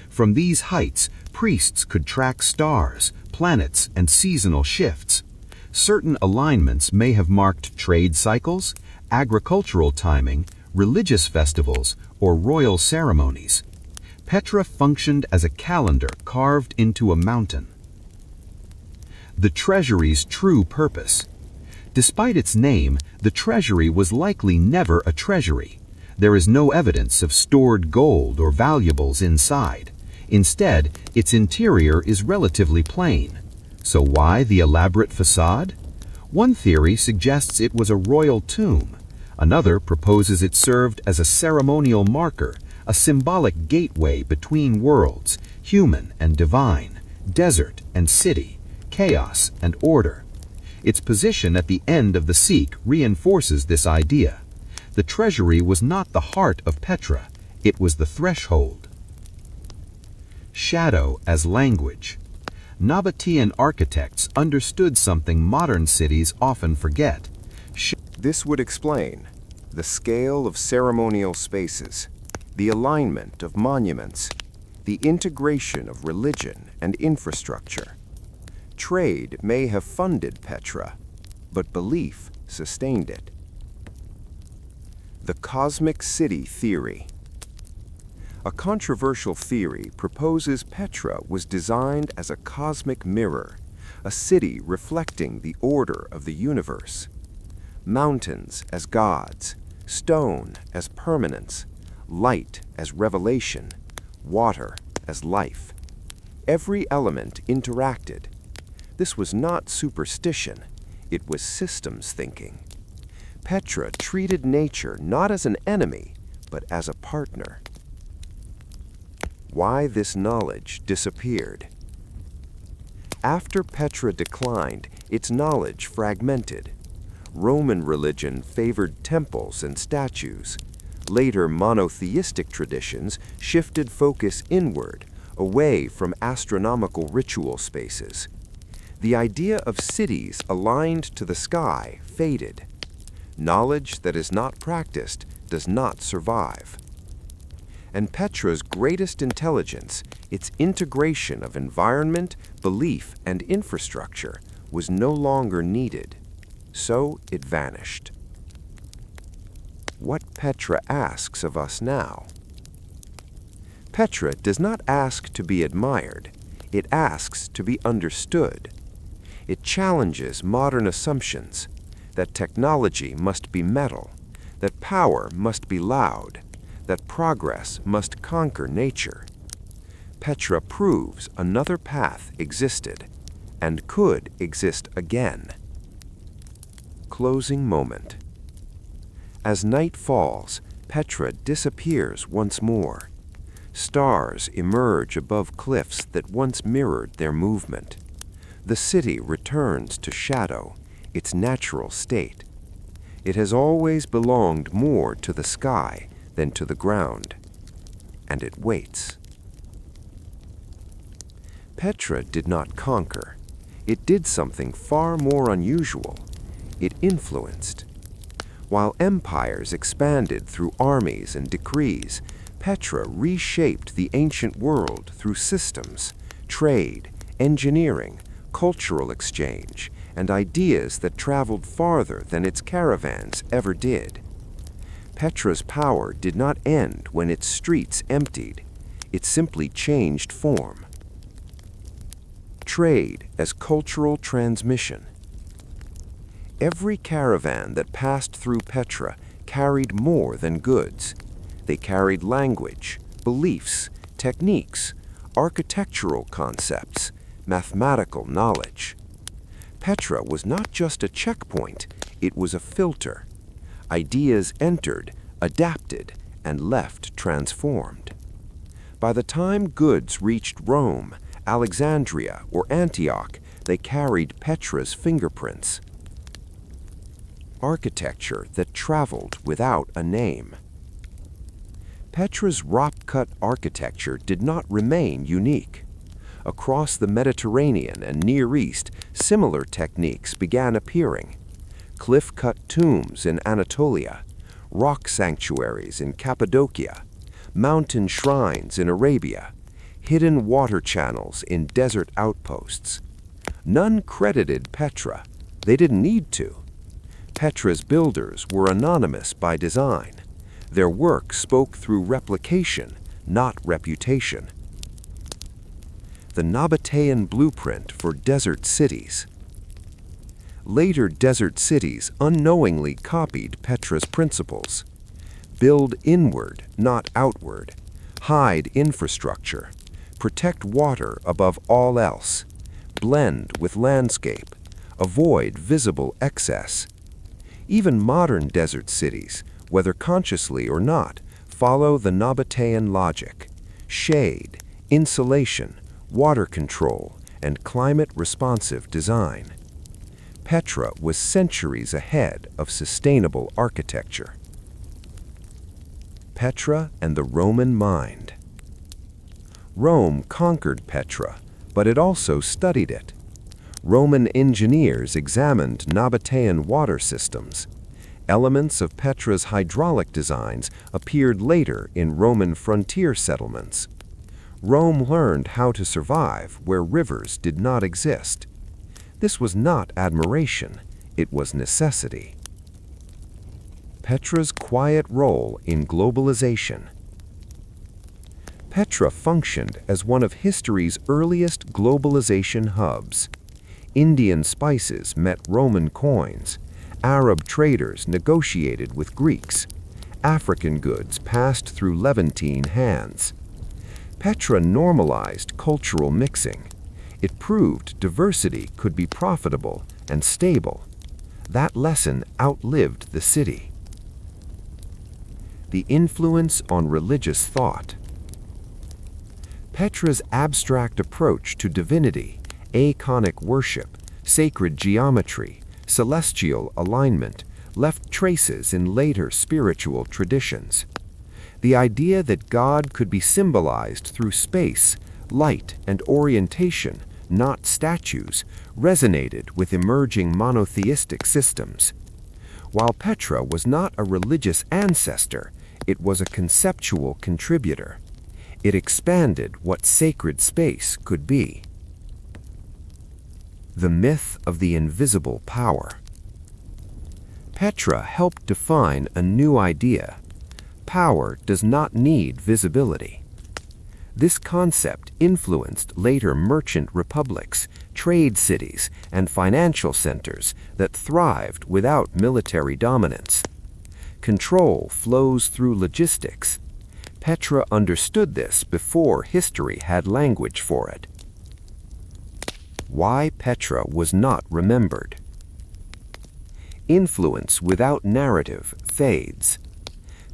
From these heights, priests could track stars, planets, and seasonal shifts. Certain alignments may have marked trade cycles, agricultural timing, religious festivals, or royal ceremonies. Petra functioned as a calendar carved into a mountain. The Treasury's true purpose. Despite its name, the Treasury was likely never a treasury. There is no evidence of stored gold or valuables inside. Instead, its interior is relatively plain. So why the elaborate facade? One theory suggests it was a royal tomb. Another proposes it served as a ceremonial marker, a symbolic gateway between worlds, human and divine, desert and city, chaos and order. Its position at the end of the Sikh reinforces this idea. The treasury was not the heart of Petra, it was the threshold. Shadow as language. Nabataean architects understood something modern cities often forget. This would explain the scale of ceremonial spaces, the alignment of monuments, the integration of religion and infrastructure. Trade may have funded Petra, but belief sustained it. The cosmic city theory. A controversial theory proposes Petra was designed as a cosmic mirror, a city reflecting the order of the universe. Mountains as gods, stone as permanence, light as revelation, water as life. Every element interacted. This was not superstition, it was systems thinking. Petra treated nature not as an enemy, but as a partner. Why this knowledge disappeared. After Petra declined, its knowledge fragmented. Roman religion favored temples and statues. Later monotheistic traditions shifted focus inward, away from astronomical ritual spaces. The idea of cities aligned to the sky faded. Knowledge that is not practiced does not survive. And Petra's greatest intelligence, its integration of environment, belief, and infrastructure, was no longer needed. So it vanished. What Petra asks of us now. Petra does not ask to be admired, it asks to be understood. It challenges modern assumptions that technology must be metal, that power must be loud, that progress must conquer nature. Petra proves another path existed and could exist again. Closing moment. As night falls, Petra disappears once more. Stars emerge above cliffs that once mirrored their movement. The city returns to shadow, its natural state. It has always belonged more to the sky than to the ground, and it waits. Petra did not conquer. It did something far more unusual. It influenced. While empires expanded through armies and decrees, Petra reshaped the ancient world through systems, trade, engineering, cultural exchange, and ideas that traveled farther than its caravans ever did. Petra's power did not end when its streets emptied. It simply changed form. Trade as cultural transmission. Every caravan that passed through Petra carried more than goods. They carried language, beliefs, techniques, architectural concepts, mathematical knowledge. Petra was not just a checkpoint, it was a filter. Ideas entered, adapted, and left transformed. By the time goods reached Rome, Alexandria, or Antioch, they carried Petra's fingerprints. Architecture that traveled without a name. Petra's rock-cut architecture did not remain unique. Across the Mediterranean and Near East, similar techniques began appearing. Cliff-cut tombs in Anatolia, rock sanctuaries in Cappadocia, mountain shrines in Arabia, hidden water channels in desert outposts. None credited Petra. They didn't need to. Petra's builders were anonymous by design. Their work spoke through replication, not reputation. The Nabataean blueprint for desert cities. Later desert cities unknowingly copied Petra's principles. Build inward, not outward. Hide infrastructure. Protect water above all else. Blend with landscape. Avoid visible excess. Even modern desert cities, whether consciously or not, follow the Nabataean logic. Shade, insulation, water control, and climate-responsive design. Petra was centuries ahead of sustainable architecture. Petra and the Roman mind. Rome conquered Petra, but it also studied it. Roman engineers examined Nabataean water systems. Elements of Petra's hydraulic designs appeared later in Roman frontier settlements. Rome learned how to survive where rivers did not exist. This was not admiration, it was necessity. Petra's quiet role in globalization. Petra functioned as one of history's earliest globalization hubs. Indian spices met Roman coins. Arab traders negotiated with Greeks. African goods passed through Levantine hands. Petra normalized cultural mixing. It proved diversity could be profitable and stable. That lesson outlived the city. The influence on religious thought. Petra's abstract approach to divinity, iconic worship, sacred geometry, celestial alignment, left traces in later spiritual traditions. The idea that God could be symbolized through space, light, and orientation, not statues, resonated with emerging monotheistic systems. While Petra was not a religious ancestor, it was a conceptual contributor. It expanded what sacred space could be. The myth of the invisible power. Petra helped define a new idea. Power does not need visibility. This concept influenced later merchant republics, trade cities, and financial centers that thrived without military dominance. Control flows through logistics. Petra understood this before history had language for it. Why Petra was not remembered. Influence without narrative fades.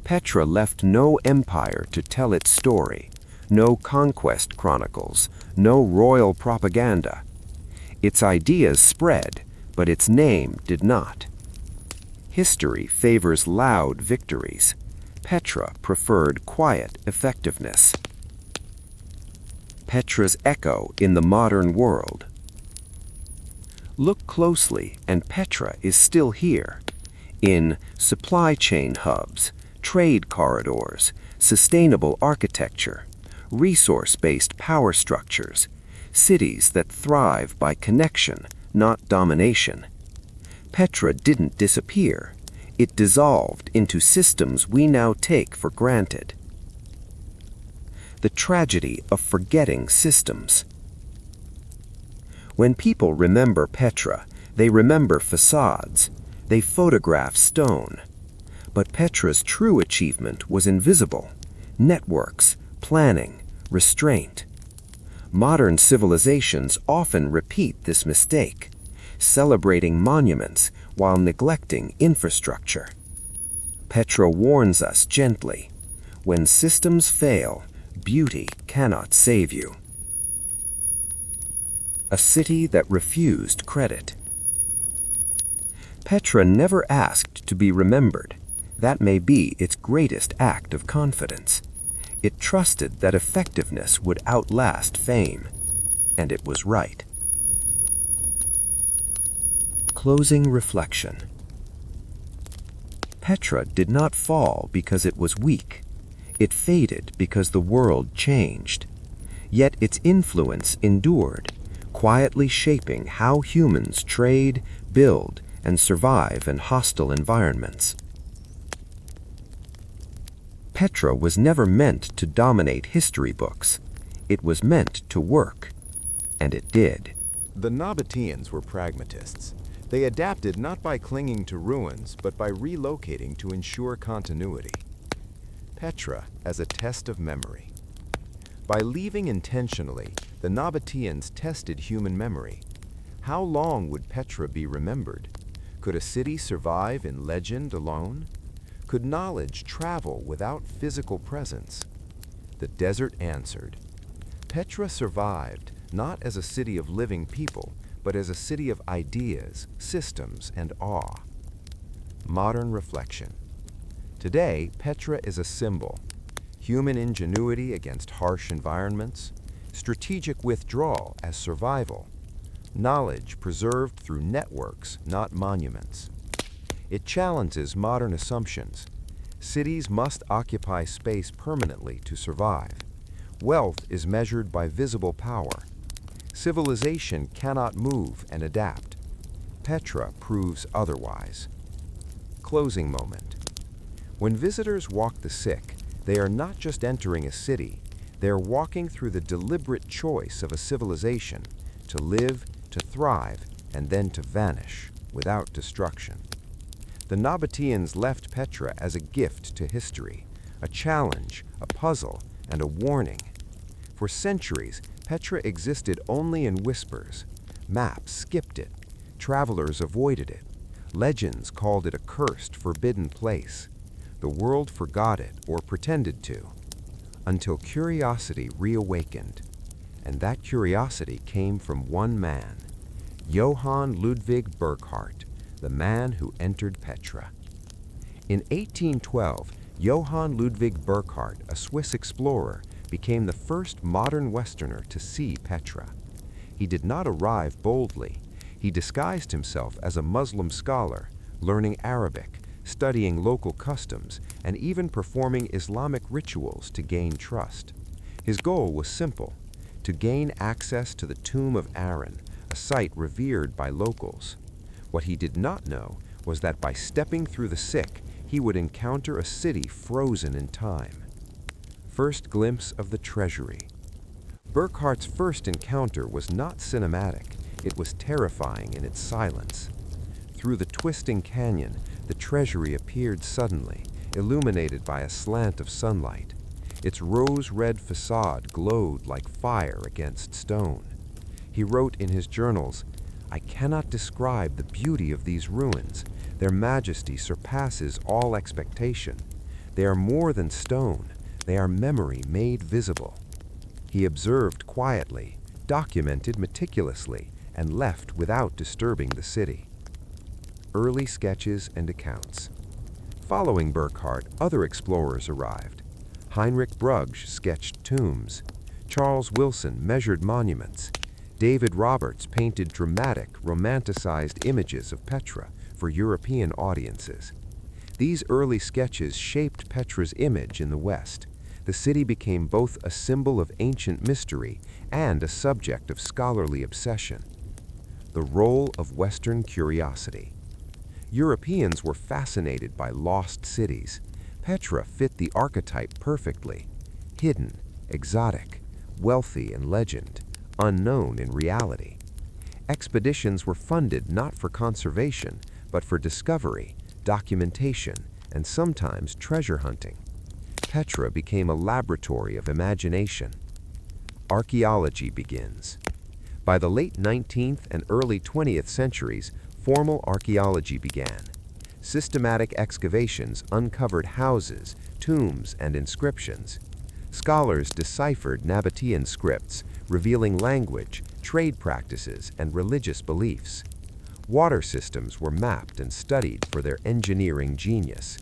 Petra left no empire to tell its story, no conquest chronicles, no royal propaganda. Its ideas spread, but its name did not. History favors loud victories. Petra preferred quiet effectiveness. Petra's echo in the modern world. Look closely, and Petra is still here, in supply chain hubs, trade corridors, sustainable architecture, resource-based power structures, cities that thrive by connection, not domination. Petra didn't disappear. It dissolved into systems we now take for granted. The tragedy of forgetting systems. When people remember Petra, they remember facades, they photograph stone. But Petra's true achievement was invisible: networks, planning, restraint. Modern civilizations often repeat this mistake, celebrating monuments while neglecting infrastructure. Petra warns us gently: when systems fail, beauty cannot save you. A city that refused credit. Petra never asked to be remembered. That may be its greatest act of confidence. It trusted that effectiveness would outlast fame, and it was right. Closing reflection. Petra did not fall because it was weak. It faded because the world changed. Yet its influence endured, quietly shaping how humans trade, build, and survive in hostile environments. Petra was never meant to dominate history books. It was meant to work, and it did. The Nabataeans were pragmatists. They adapted not by clinging to ruins, but by relocating to ensure continuity. Petra as a test of memory. By leaving intentionally, the Nabataeans tested human memory. How long would Petra be remembered? Could a city survive in legend alone? Could knowledge travel without physical presence? The desert answered. Petra survived not as a city of living people, but as a city of ideas, systems, and awe. Modern reflection. Today, Petra is a symbol. Human ingenuity against harsh environments, strategic withdrawal as survival, knowledge preserved through networks, not monuments. It challenges modern assumptions. Cities must occupy space permanently to survive. Wealth is measured by visible power. Civilization cannot move and adapt. Petra proves otherwise. Closing moment. When visitors walk the sick, they are not just entering a city, they are walking through the deliberate choice of a civilization to live, to thrive, and then to vanish without destruction. The Nabataeans left Petra as a gift to history, a challenge, a puzzle, and a warning. For centuries, Petra existed only in whispers. Maps skipped it. Travelers avoided it. Legends called it a cursed, forbidden place. The world forgot it or pretended to, until curiosity reawakened. And that curiosity came from one man, Johann Ludwig Burckhardt, the man who entered Petra. In 1812, Johann Ludwig Burckhardt, a Swiss explorer, became the first modern Westerner to see Petra. He did not arrive boldly. He disguised himself as a Muslim scholar, learning Arabic, studying local customs, and even performing Islamic rituals to gain trust. His goal was simple: to gain access to the tomb of Aaron, a site revered by locals. What he did not know was that by stepping through the sick, he would encounter a city frozen in time. First glimpse of the Treasury. Burckhardt's first encounter was not cinematic. It was terrifying in its silence. Through the twisting canyon, the Treasury appeared suddenly, illuminated by a slant of sunlight. Its rose-red facade glowed like fire against stone. He wrote in his journals, "I cannot describe the beauty of these ruins. Their majesty surpasses all expectation. They are more than stone. They are memory made visible." He observed quietly, documented meticulously, and left without disturbing the city. Early sketches and accounts. Following Burckhardt, other explorers arrived. Heinrich Brugge sketched tombs. Charles Wilson measured monuments. David Roberts painted dramatic, romanticized images of Petra for European audiences. These early sketches shaped Petra's image in the West. The city became both a symbol of ancient mystery and a subject of scholarly obsession. The role of Western curiosity. Europeans were fascinated by lost cities. Petra fit the archetype perfectly: hidden, exotic, wealthy in legend, unknown in reality. Expeditions were funded not for conservation, but for discovery, documentation, and sometimes treasure hunting. Petra became a laboratory of imagination. Archaeology begins. By the late 19th and early 20th centuries, formal archaeology began. Systematic excavations uncovered houses, tombs, and inscriptions. Scholars deciphered Nabataean scripts, revealing language, trade practices, and religious beliefs. Water systems were mapped and studied for their engineering genius.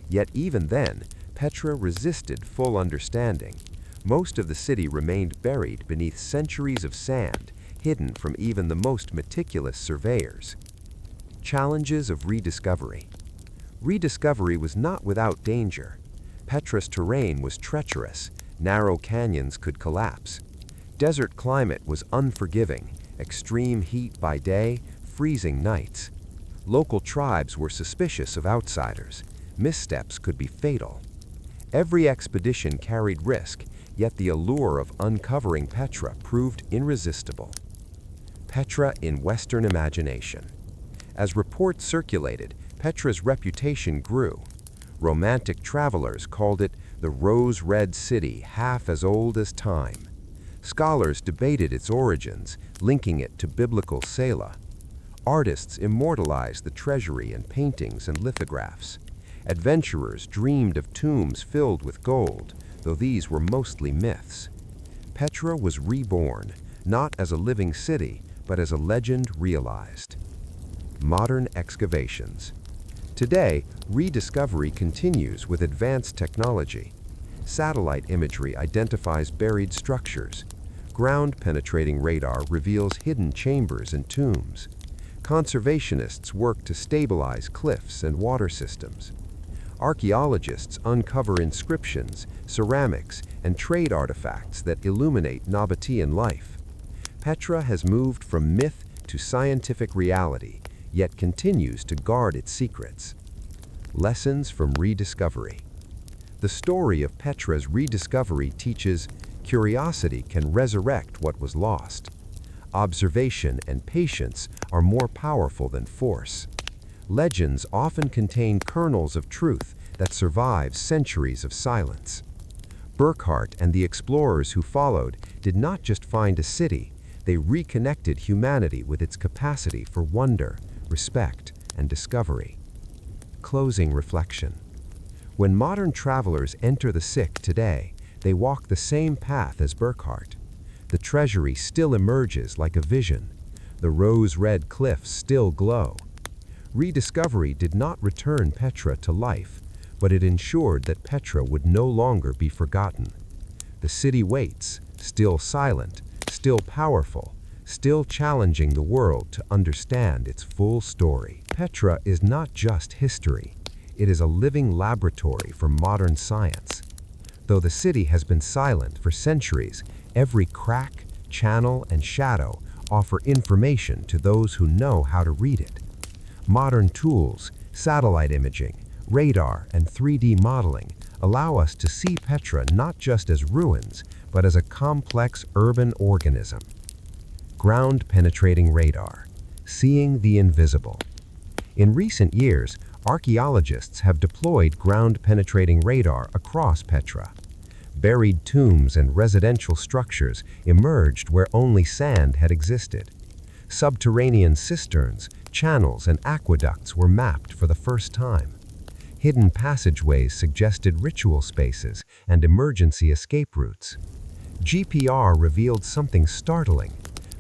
Yet even then, Petra resisted full understanding. Most of the city remained buried beneath centuries of sand, hidden from even the most meticulous surveyors. Challenges of rediscovery. Rediscovery was not without danger. Petra's terrain was treacherous. Narrow canyons could collapse. Desert climate was unforgiving, extreme heat by day, freezing nights. Local tribes were suspicious of outsiders. Missteps could be fatal. Every expedition carried risk, yet the allure of uncovering Petra proved irresistible. Petra in Western imagination. As reports circulated, Petra's reputation grew. Romantic travelers called it the rose-red city, half as old as time. Scholars debated its origins, linking it to biblical Selah. Artists immortalized the treasury in paintings and lithographs. Adventurers dreamed of tombs filled with gold, though these were mostly myths. Petra was reborn, not as a living city, but as a legend realized. Modern excavations. Today, rediscovery continues with advanced technology. Satellite imagery identifies buried structures. Ground-penetrating radar reveals hidden chambers and tombs. Conservationists work to stabilize cliffs and water systems. Archaeologists uncover inscriptions, ceramics, and trade artifacts that illuminate Nabataean life. Petra has moved from myth to scientific reality, yet continues to guard its secrets. Lessons from rediscovery. The story of Petra's rediscovery teaches curiosity can resurrect what was lost. Observation and patience are more powerful than force. Legends often contain kernels of truth that survive centuries of silence. Burckhardt and the explorers who followed did not just find a city, they reconnected humanity with its capacity for wonder, respect, and discovery. Closing reflection. When modern travelers enter the sick today, they walk the same path as Burckhardt. The treasury still emerges like a vision. The rose-red cliffs still glow. Rediscovery did not return Petra to life, but it ensured that Petra would no longer be forgotten. The city waits, still silent, still powerful, still challenging the world to understand its full story. Petra is not just history. It is a living laboratory for modern science. Though the city has been silent for centuries, every crack, channel, and shadow offer information to those who know how to read it. Modern tools, satellite imaging, radar, and 3D modeling allow us to see Petra not just as ruins, but as a complex urban organism. Ground-penetrating radar, seeing the invisible. In recent years, archaeologists have deployed ground-penetrating radar across Petra. Buried tombs and residential structures emerged where only sand had existed. Subterranean cisterns, channels, and aqueducts were mapped for the first time. Hidden passageways suggested ritual spaces and emergency escape routes. GPR revealed something startling.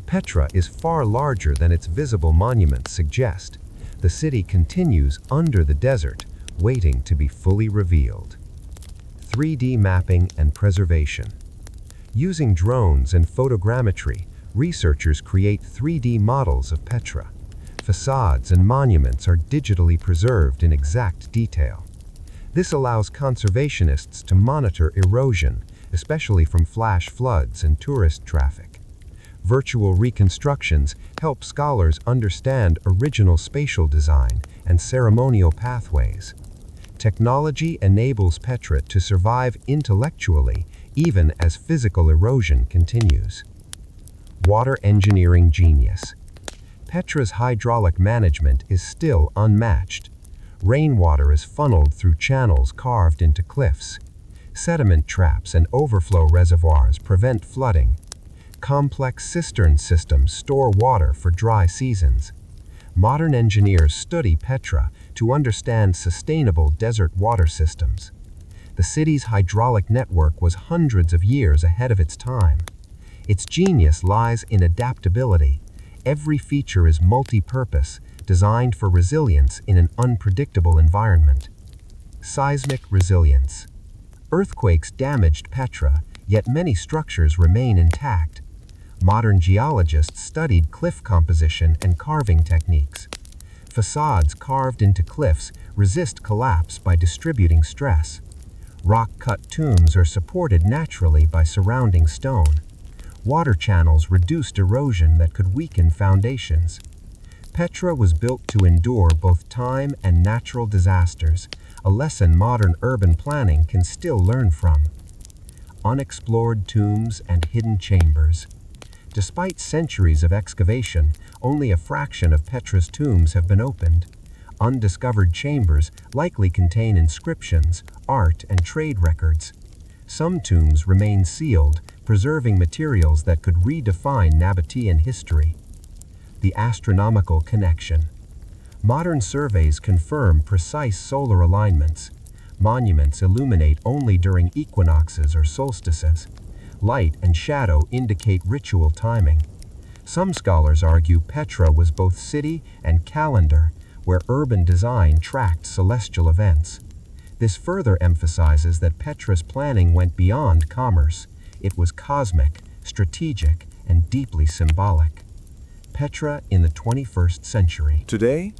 Petra is far larger than its visible monuments suggest. The city continues under the desert, waiting to be fully revealed. 3D mapping and preservation. Using drones and photogrammetry, researchers create 3D models of Petra. Facades and monuments are digitally preserved in exact detail. This allows conservationists to monitor erosion, especially from flash floods and tourist traffic. Virtual reconstructions help scholars understand original spatial design and ceremonial pathways. Technology enables Petra to survive intellectually even as physical erosion continues. Water engineering genius. Petra's hydraulic management is still unmatched. Rainwater is funneled through channels carved into cliffs. Sediment traps and overflow reservoirs prevent flooding. Complex cistern systems store water for dry seasons. Modern engineers study Petra to understand sustainable desert water systems. The city's hydraulic network was hundreds of years ahead of its time. Its genius lies in adaptability. Every feature is multi-purpose, designed for resilience in an unpredictable environment. Seismic resilience. Earthquakes damaged Petra, yet many structures remain intact. Modern geologists studied cliff composition and carving techniques. Facades carved into cliffs resist collapse by distributing stress. Rock-cut tombs are supported naturally by surrounding stone. Water channels reduced erosion that could weaken foundations. Petra was built to endure both time and natural disasters, a lesson modern urban planning can still learn from. Unexplored tombs and hidden chambers. Despite centuries of excavation, only a fraction of Petra's tombs have been opened. Undiscovered chambers likely contain inscriptions, art, and trade records. Some tombs remain sealed, preserving materials that could redefine Nabataean history. The astronomical connection. Modern surveys confirm precise solar alignments. Monuments illuminate only during equinoxes or solstices. Light and shadow indicate ritual timing. Some scholars argue Petra was both city and calendar, where urban design tracked celestial events. This further emphasizes that Petra's planning went beyond commerce. It was cosmic, strategic, and deeply symbolic. Petra in the 21st century. Today,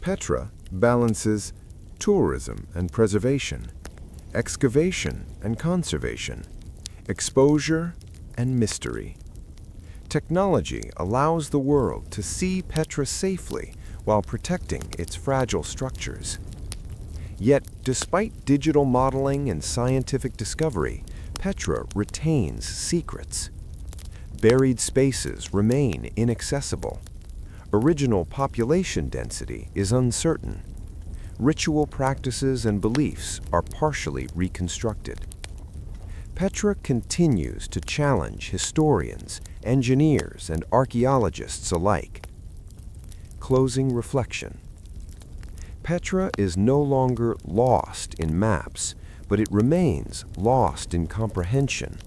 Petra balances tourism and preservation, excavation and conservation, exposure and mystery. Technology allows the world to see Petra safely while protecting its fragile structures. Yet, despite digital modeling and scientific discovery, Petra retains secrets. Buried spaces remain inaccessible. Original population density is uncertain. Ritual practices and beliefs are partially reconstructed. Petra continues to challenge historians, engineers, and archaeologists alike. Closing reflection. Petra is no longer lost in maps, but it remains lost in comprehension.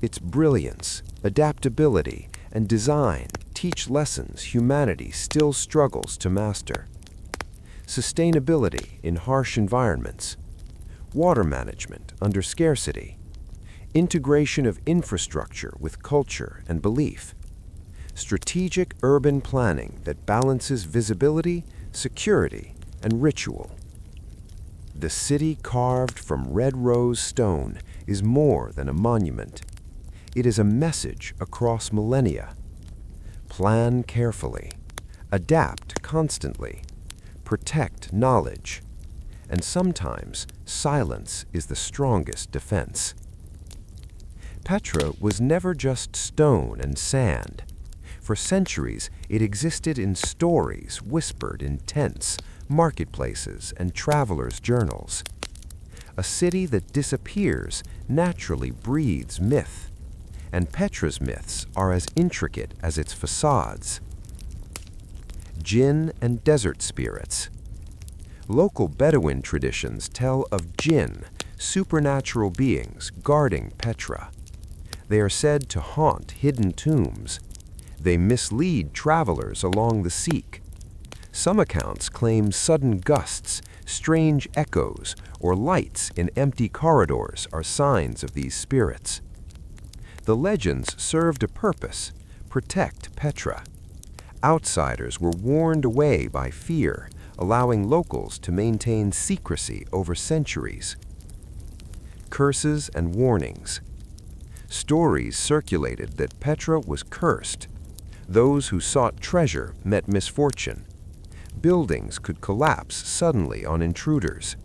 Its brilliance, adaptability, and design teach lessons humanity still struggles to master. Sustainability in harsh environments, water management under scarcity, integration of infrastructure with culture and belief, strategic urban planning that balances visibility, security, and ritual. The city carved from red rose stone is more than a monument. It is a message across millennia. Plan carefully, adapt constantly, protect knowledge, and sometimes silence is the strongest defense. Petra was never just stone and sand. For centuries, it existed in stories whispered in tents, marketplaces, and travelers' journals. A city that disappears naturally breathes myth, and Petra's myths are as intricate as its facades. Jinn and desert spirits. Local Bedouin traditions tell of jinn, supernatural beings guarding Petra. They are said to haunt hidden tombs. They mislead travelers along the Seek. Some accounts claim sudden gusts, strange echoes, or lights in empty corridors are signs of these spirits. The legends served a purpose: protect Petra. Outsiders were warned away by fear, allowing locals to maintain secrecy over centuries. Curses and warnings. Stories circulated that Petra was cursed. Those who sought treasure met misfortune. Buildings could collapse suddenly on intruders.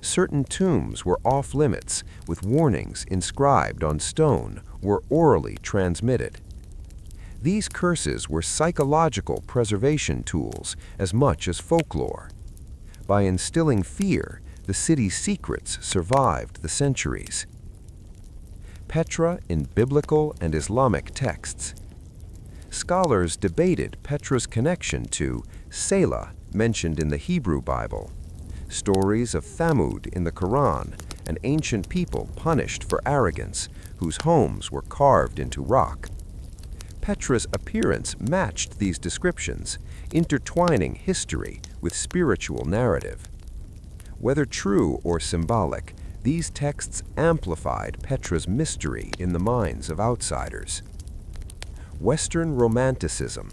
Certain tombs were off-limits, with warnings inscribed on stone or orally transmitted. These curses were psychological preservation tools as much as folklore. By instilling fear, the city's secrets survived the centuries. Petra in biblical and Islamic texts. Scholars debated Petra's connection to Selah, mentioned in the Hebrew Bible, stories of Thamud in the Quran, an ancient people punished for arrogance, whose homes were carved into rock. Petra's appearance matched these descriptions, intertwining history with spiritual narrative. Whether true or symbolic, these texts amplified Petra's mystery in the minds of outsiders. Western Romanticism.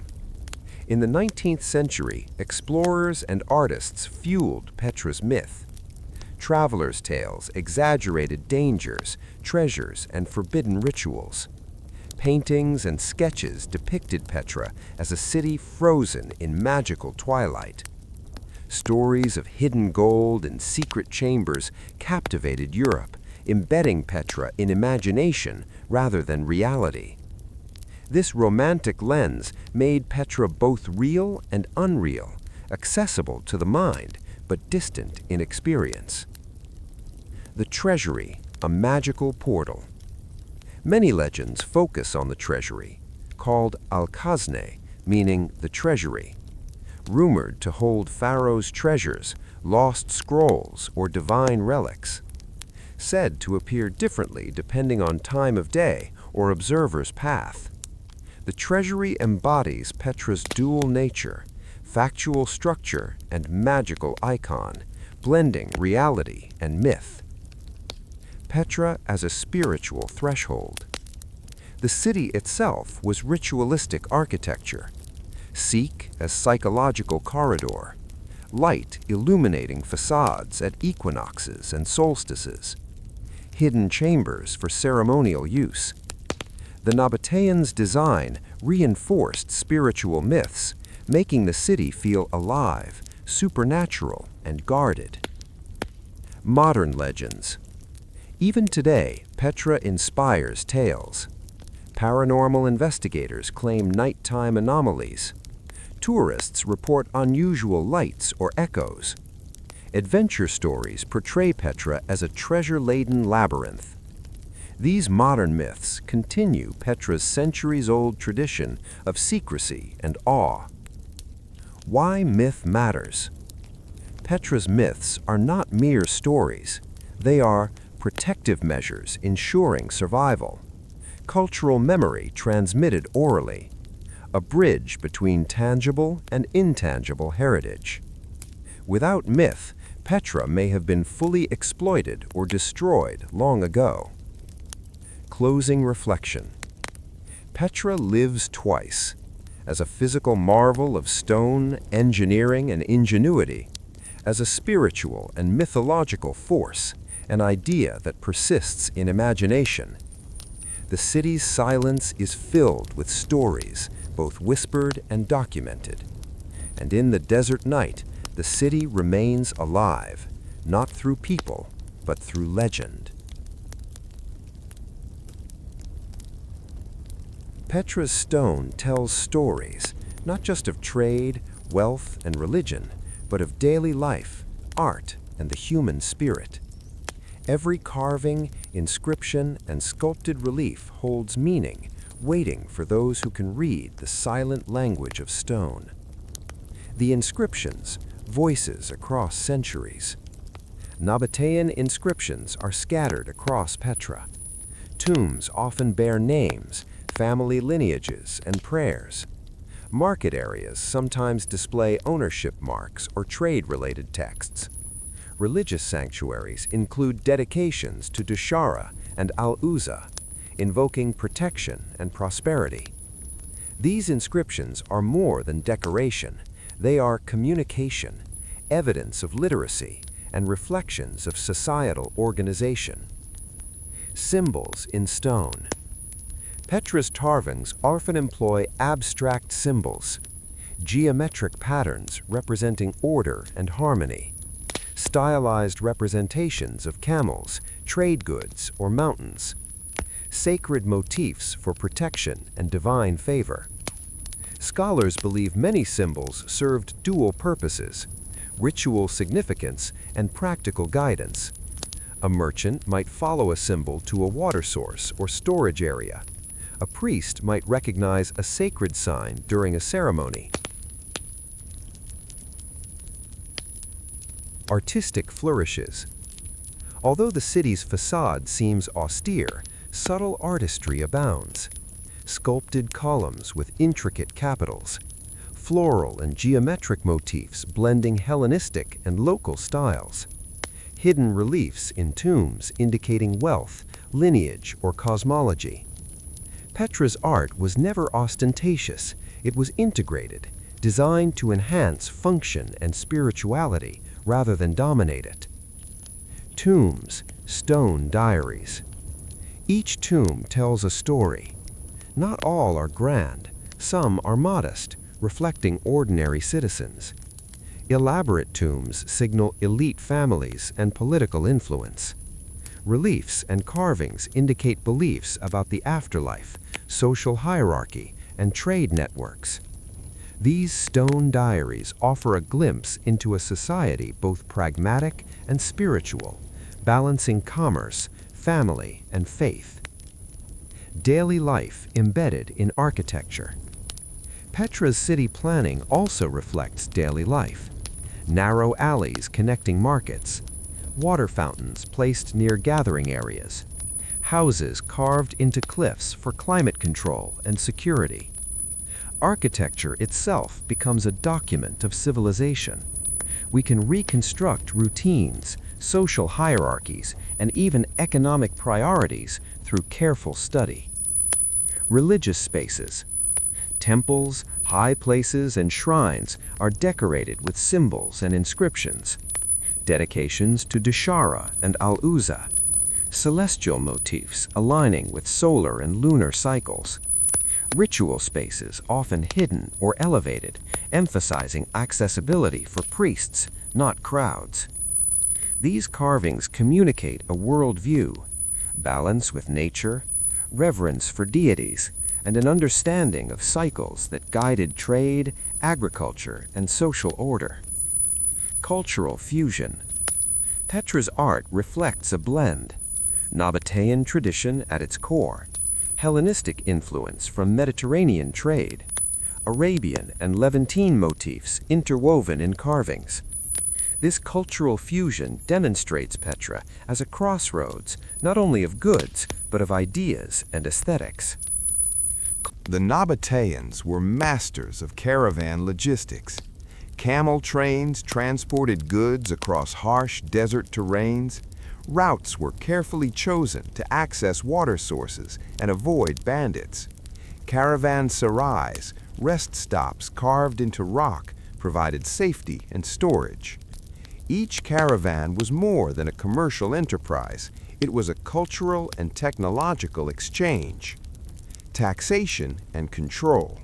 In the 19th century, explorers and artists fueled Petra's myth. Travelers' tales exaggerated dangers, treasures, and forbidden rituals. Paintings and sketches depicted Petra as a city frozen in magical twilight. Stories of hidden gold and secret chambers captivated Europe, embedding Petra in imagination rather than reality. This romantic lens made Petra both real and unreal, accessible to the mind, but distant in experience. The Treasury, a magical portal. Many legends focus on the Treasury, called Al-Khazne, meaning the treasury. Rumored to hold Pharaoh's treasures, lost scrolls, or divine relics. Said to appear differently depending on time of day or observer's path. The treasury embodies Petra's dual nature, factual structure and magical icon, blending reality and myth. Petra as a spiritual threshold. The city itself was ritualistic architecture. Seek as psychological corridor. Light illuminating facades at equinoxes and solstices. Hidden chambers for ceremonial use. The Nabataeans' design reinforced spiritual myths, making the city feel alive, supernatural, and guarded. Modern legends. Even today, Petra inspires tales. Paranormal investigators claim nighttime anomalies. Tourists report unusual lights or echoes. Adventure stories portray Petra as a treasure-laden labyrinth. These modern myths continue Petra's centuries-old tradition of secrecy and awe. Why myth matters? Petra's myths are not mere stories. They are protective measures ensuring survival, cultural memory transmitted orally, a bridge between tangible and intangible heritage. Without myth, Petra may have been fully exploited or destroyed long ago. Closing reflection. Petra lives twice, as a physical marvel of stone, engineering, and ingenuity, as a spiritual and mythological force, an idea that persists in imagination. The city's silence is filled with stories, both whispered and documented. And in the desert night, the city remains alive, not through people, but through legend. Petra's stone tells stories, not just of trade, wealth, and religion, but of daily life, art, and the human spirit. Every carving, inscription, and sculpted relief holds meaning, waiting for those who can read the silent language of stone. The inscriptions, voices across centuries. Nabataean inscriptions are scattered across Petra. Tombs often bear names, family lineages, and prayers. Market areas sometimes display ownership marks or trade-related texts. Religious sanctuaries include dedications to Dushara and Al-Uzza, invoking protection and prosperity. These inscriptions are more than decoration. They are communication, evidence of literacy, and reflections of societal organization. Symbols in stone. Petra's carvings often employ abstract symbols, geometric patterns representing order and harmony, stylized representations of camels, trade goods, or mountains, sacred motifs for protection and divine favor. Scholars believe many symbols served dual purposes: ritual significance and practical guidance. A merchant might follow a symbol to a water source or storage area. A priest might recognize a sacred sign during a ceremony. Artistic flourishes. Although the city's facade seems austere, subtle artistry abounds. Sculpted columns with intricate capitals, floral and geometric motifs blending Hellenistic and local styles, hidden reliefs in tombs indicating wealth, lineage, or cosmology. Petra's art was never ostentatious. It was integrated, designed to enhance function and spirituality rather than dominate it. Tombs, stone diaries. Each tomb tells a story. Not all are grand. Some are modest, reflecting ordinary citizens. Elaborate tombs signal elite families and political influence. Reliefs and carvings indicate beliefs about the afterlife, social hierarchy, and trade networks. These stone diaries offer a glimpse into a society both pragmatic and spiritual, balancing commerce, family, and faith. Daily life embedded in architecture. Petra's city planning also reflects daily life. Narrow alleys connecting markets, water fountains placed near gathering areas, houses carved into cliffs for climate control and security. Architecture itself becomes a document of civilization. We can reconstruct routines, social hierarchies, and even economic priorities through careful study. Religious spaces. Temples, high places, and shrines are decorated with symbols and inscriptions. Dedications to Dushara and Al-Uzza. Celestial motifs aligning with solar and lunar cycles. Ritual spaces often hidden or elevated, emphasizing accessibility for priests, not crowds. These carvings communicate a worldview, balance with nature, reverence for deities, and an understanding of cycles that guided trade, agriculture, and social order. Cultural fusion. Petra's art reflects a blend. Nabataean tradition at its core, Hellenistic influence from Mediterranean trade, Arabian and Levantine motifs interwoven in carvings. This cultural fusion demonstrates Petra as a crossroads not only of goods, but of ideas and aesthetics. The Nabataeans were masters of caravan logistics. Camel trains transported goods across harsh desert terrains. Routes were carefully chosen to access water sources and avoid bandits. Caravanserais, rest stops carved into rock, provided safety and storage. Each caravan was more than a commercial enterprise. It was a cultural and technological exchange. Taxation and control.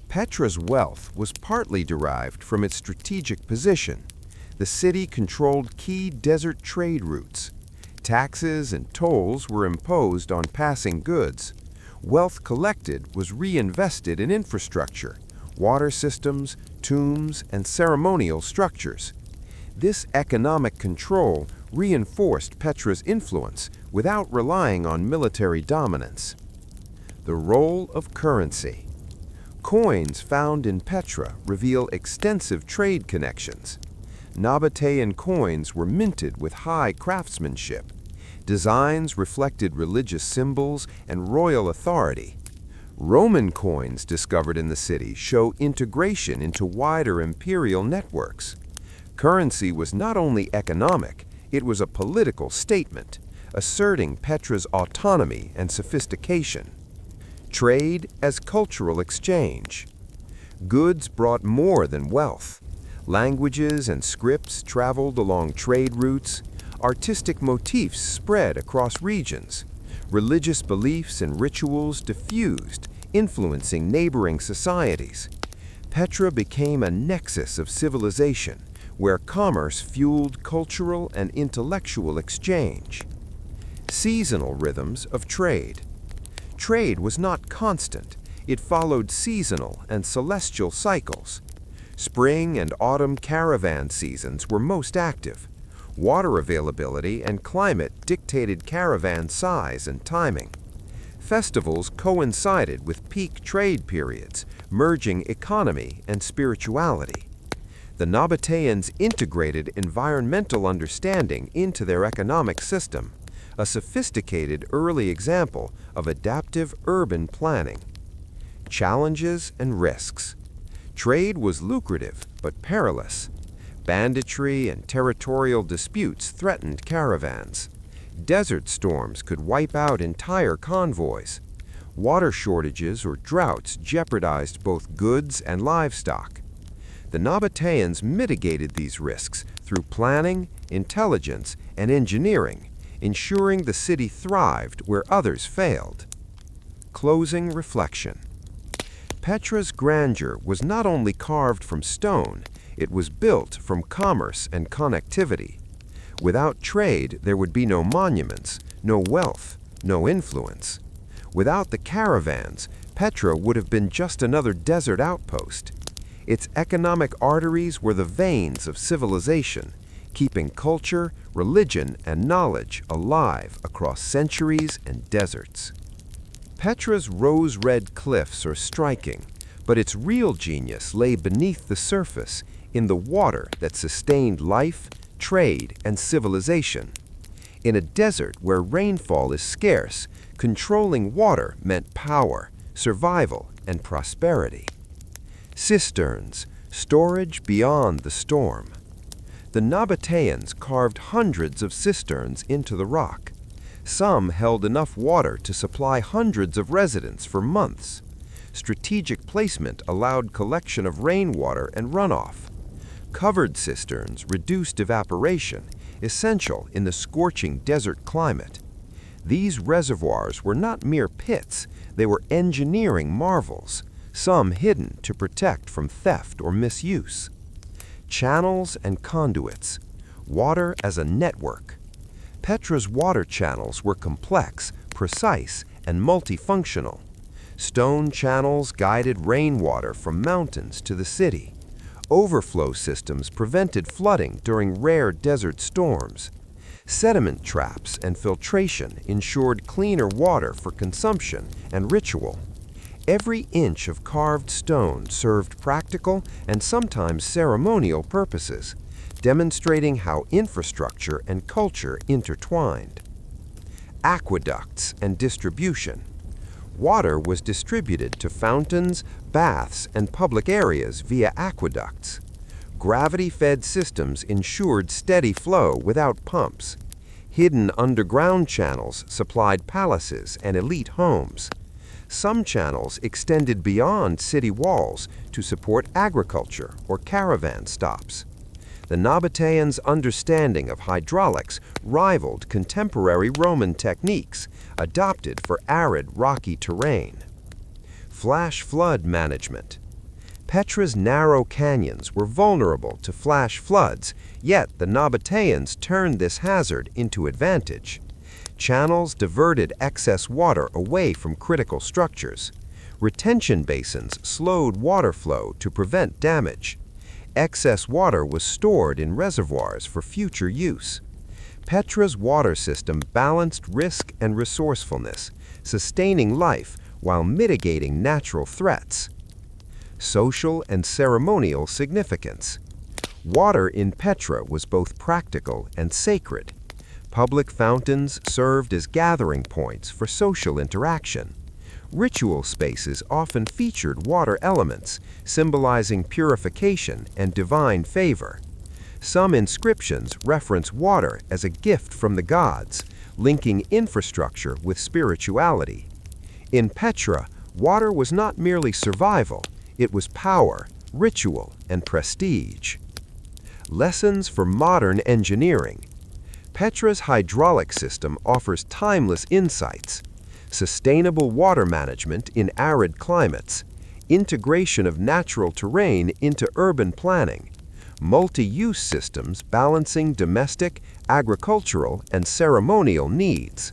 Petra's wealth was partly derived from its strategic position. The city controlled key desert trade routes. Taxes and tolls were imposed on passing goods. Wealth collected was reinvested in infrastructure, water systems, tombs, and ceremonial structures. This economic control reinforced Petra's influence without relying on military dominance. The role of currency. Coins found in Petra reveal extensive trade connections. Nabataean coins were minted with high craftsmanship. Designs reflected religious symbols and royal authority. Roman coins discovered in the city show integration into wider imperial networks. Currency was not only economic, it was a political statement, asserting Petra's autonomy and sophistication. Trade as cultural exchange. Goods brought more than wealth. Languages and scripts traveled along trade routes. Artistic motifs spread across regions. Religious beliefs and rituals diffused, influencing neighboring societies. Petra became a nexus of civilization, where commerce fueled cultural and intellectual exchange. Seasonal rhythms of trade. Trade was not constant. It followed seasonal and celestial cycles. Spring and autumn caravan seasons were most active. Water availability and climate dictated caravan size and timing. Festivals coincided with peak trade periods, merging economy and spirituality. The Nabataeans integrated environmental understanding into their economic system, a sophisticated early example of adaptive urban planning. Challenges and risks. Trade was lucrative but perilous. Banditry and territorial disputes threatened caravans. Desert storms could wipe out entire convoys. Water shortages or droughts jeopardized both goods and livestock. The Nabataeans mitigated these risks through planning, intelligence, and engineering, ensuring the city thrived where others failed. Closing reflection. Petra's grandeur was not only carved from stone, it was built from commerce and connectivity. Without trade, there would be no monuments, no wealth, no influence. Without the caravans, Petra would have been just another desert outpost. Its economic arteries were the veins of civilization, keeping culture, religion, and knowledge alive across centuries and deserts. Petra's rose-red cliffs are striking, but its real genius lay beneath the surface, in the water that sustained life, trade, and civilization. In a desert where rainfall is scarce, controlling water meant power, survival, and prosperity. Cisterns, storage beyond the storm. The Nabataeans carved hundreds of cisterns into the rock. Some held enough water to supply hundreds of residents for months. Strategic placement allowed collection of rainwater and runoff. Covered cisterns reduced evaporation, essential in the scorching desert climate. These reservoirs were not mere pits, they were engineering marvels, some hidden to protect from theft or misuse. Channels and conduits. Water as a network. Petra's water channels were complex, precise, and multifunctional. Stone channels guided rainwater from mountains to the city. Overflow systems prevented flooding during rare desert storms. Sediment traps and filtration ensured cleaner water for consumption and ritual. Every inch of carved stone served practical and sometimes ceremonial purposes, demonstrating how infrastructure and culture intertwined. Aqueducts and distribution. Water was distributed to fountains, baths, and public areas via aqueducts. Gravity-fed systems ensured steady flow without pumps. Hidden underground channels supplied palaces and elite homes. Some channels extended beyond city walls to support agriculture or caravan stops. The Nabataeans' understanding of hydraulics rivaled contemporary Roman techniques, adopted for arid, rocky terrain. Flash flood management. Petra's narrow canyons were vulnerable to flash floods, yet the Nabataeans turned this hazard into advantage. Channels diverted excess water away from critical structures. Retention basins slowed water flow to prevent damage. Excess water was stored in reservoirs for future use. Petra's water system balanced risk and resourcefulness, sustaining life while mitigating natural threats. Social and ceremonial significance. Water in Petra was both practical and sacred. Public fountains served as gathering points for social interaction. Ritual spaces often featured water elements, symbolizing purification and divine favor. Some inscriptions reference water as a gift from the gods, linking infrastructure with spirituality. In Petra, water was not merely survival, it was power, ritual, and prestige. Lessons for modern engineering. Petra's hydraulic system offers timeless insights. Sustainable water management in arid climates, integration of natural terrain into urban planning, multi-use systems balancing domestic, agricultural, and ceremonial needs.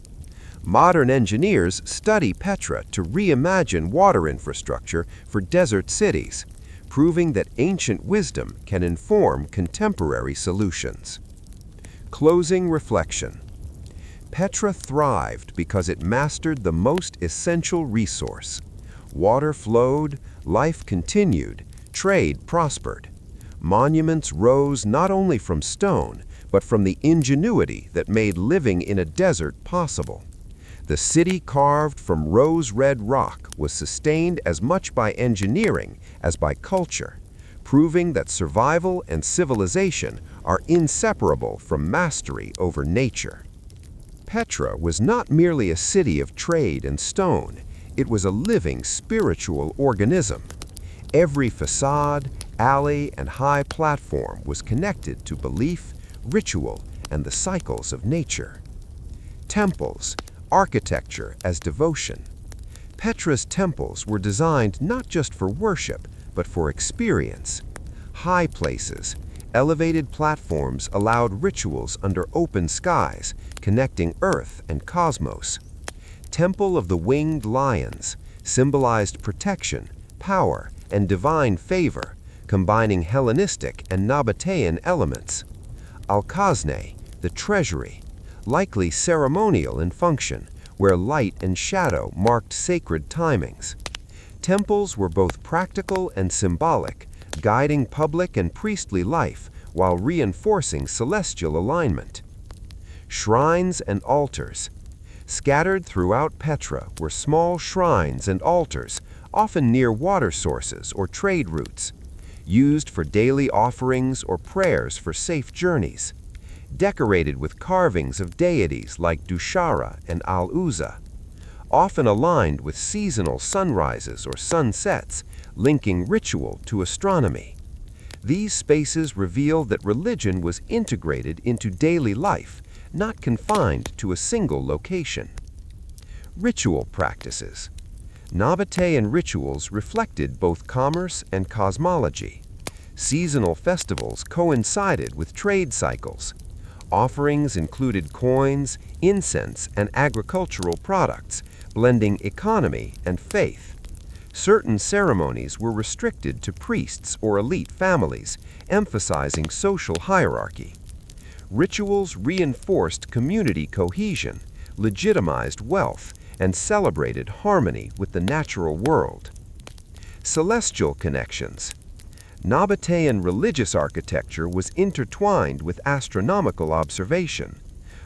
Modern engineers study Petra to reimagine water infrastructure for desert cities, proving that ancient wisdom can inform contemporary solutions. Closing reflection. Petra thrived because it mastered the most essential resource. Water flowed, life continued, trade prospered. Monuments rose not only from stone, but from the ingenuity that made living in a desert possible. The city carved from rose-red rock was sustained as much by engineering as by culture, proving that survival and civilization are inseparable from mastery over nature. Petra was not merely a city of trade and stone, it was a living spiritual organism. Every facade, alley, and high platform was connected to belief, ritual, and the cycles of nature. Temples, architecture as devotion. Petra's temples were designed not just for worship, but for experience. High places, elevated platforms allowed rituals under open skies, connecting earth and cosmos. Temple of the Winged Lions symbolized protection, power, and divine favor, combining Hellenistic and Nabataean elements. Alcazne, the Treasury, likely ceremonial in function, where light and shadow marked sacred timings. Temples were both practical and symbolic, guiding public and priestly life while reinforcing celestial alignment. Shrines and altars. Scattered throughout Petra were small shrines and altars, often near water sources or trade routes, used for daily offerings or prayers for safe journeys. Decorated with carvings of deities like Dushara and Al-Uzza, often aligned with seasonal sunrises or sunsets, linking ritual to astronomy. These spaces reveal that religion was integrated into daily life, not confined to a single location. Ritual practices. Nabataean rituals reflected both commerce and cosmology. Seasonal festivals coincided with trade cycles. Offerings included coins, incense, and agricultural products, blending economy and faith. Certain ceremonies were restricted to priests or elite families, emphasizing social hierarchy. Rituals reinforced community cohesion, legitimized wealth, and celebrated harmony with the natural world. Celestial connections. Nabataean religious architecture was intertwined with astronomical observation.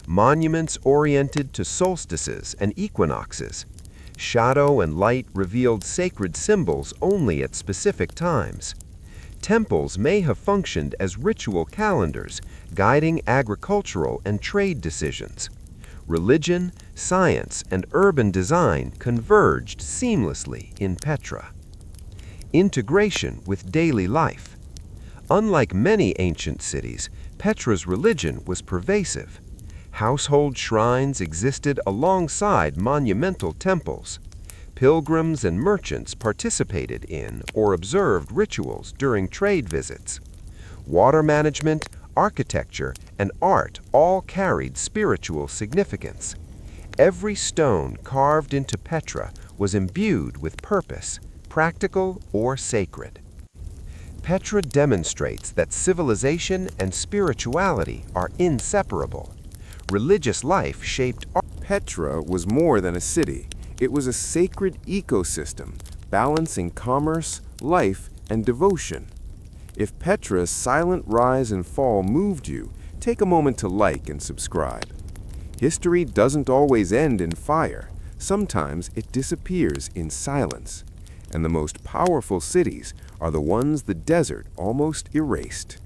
Monuments oriented to solstices and equinoxes. Shadow and light revealed sacred symbols only at specific times. Temples may have functioned as ritual calendars, guiding agricultural and trade decisions. Religion, science, and urban design converged seamlessly in Petra. Integration with daily life. Unlike many ancient cities, Petra's religion was pervasive. Household shrines existed alongside monumental temples. Pilgrims and merchants participated in or observed rituals during trade visits. Water management, architecture, and art all carried spiritual significance. Every stone carved into Petra was imbued with purpose, practical or sacred. Petra demonstrates that civilization and spirituality are inseparable. Religious life shaped Petra was more than a city. It was a sacred ecosystem, balancing commerce, life, and devotion. If Petra's silent rise and fall moved you, take a moment to like and subscribe. History doesn't always end in fire. Sometimes it disappears in silence. And the most powerful cities are the ones the desert almost erased.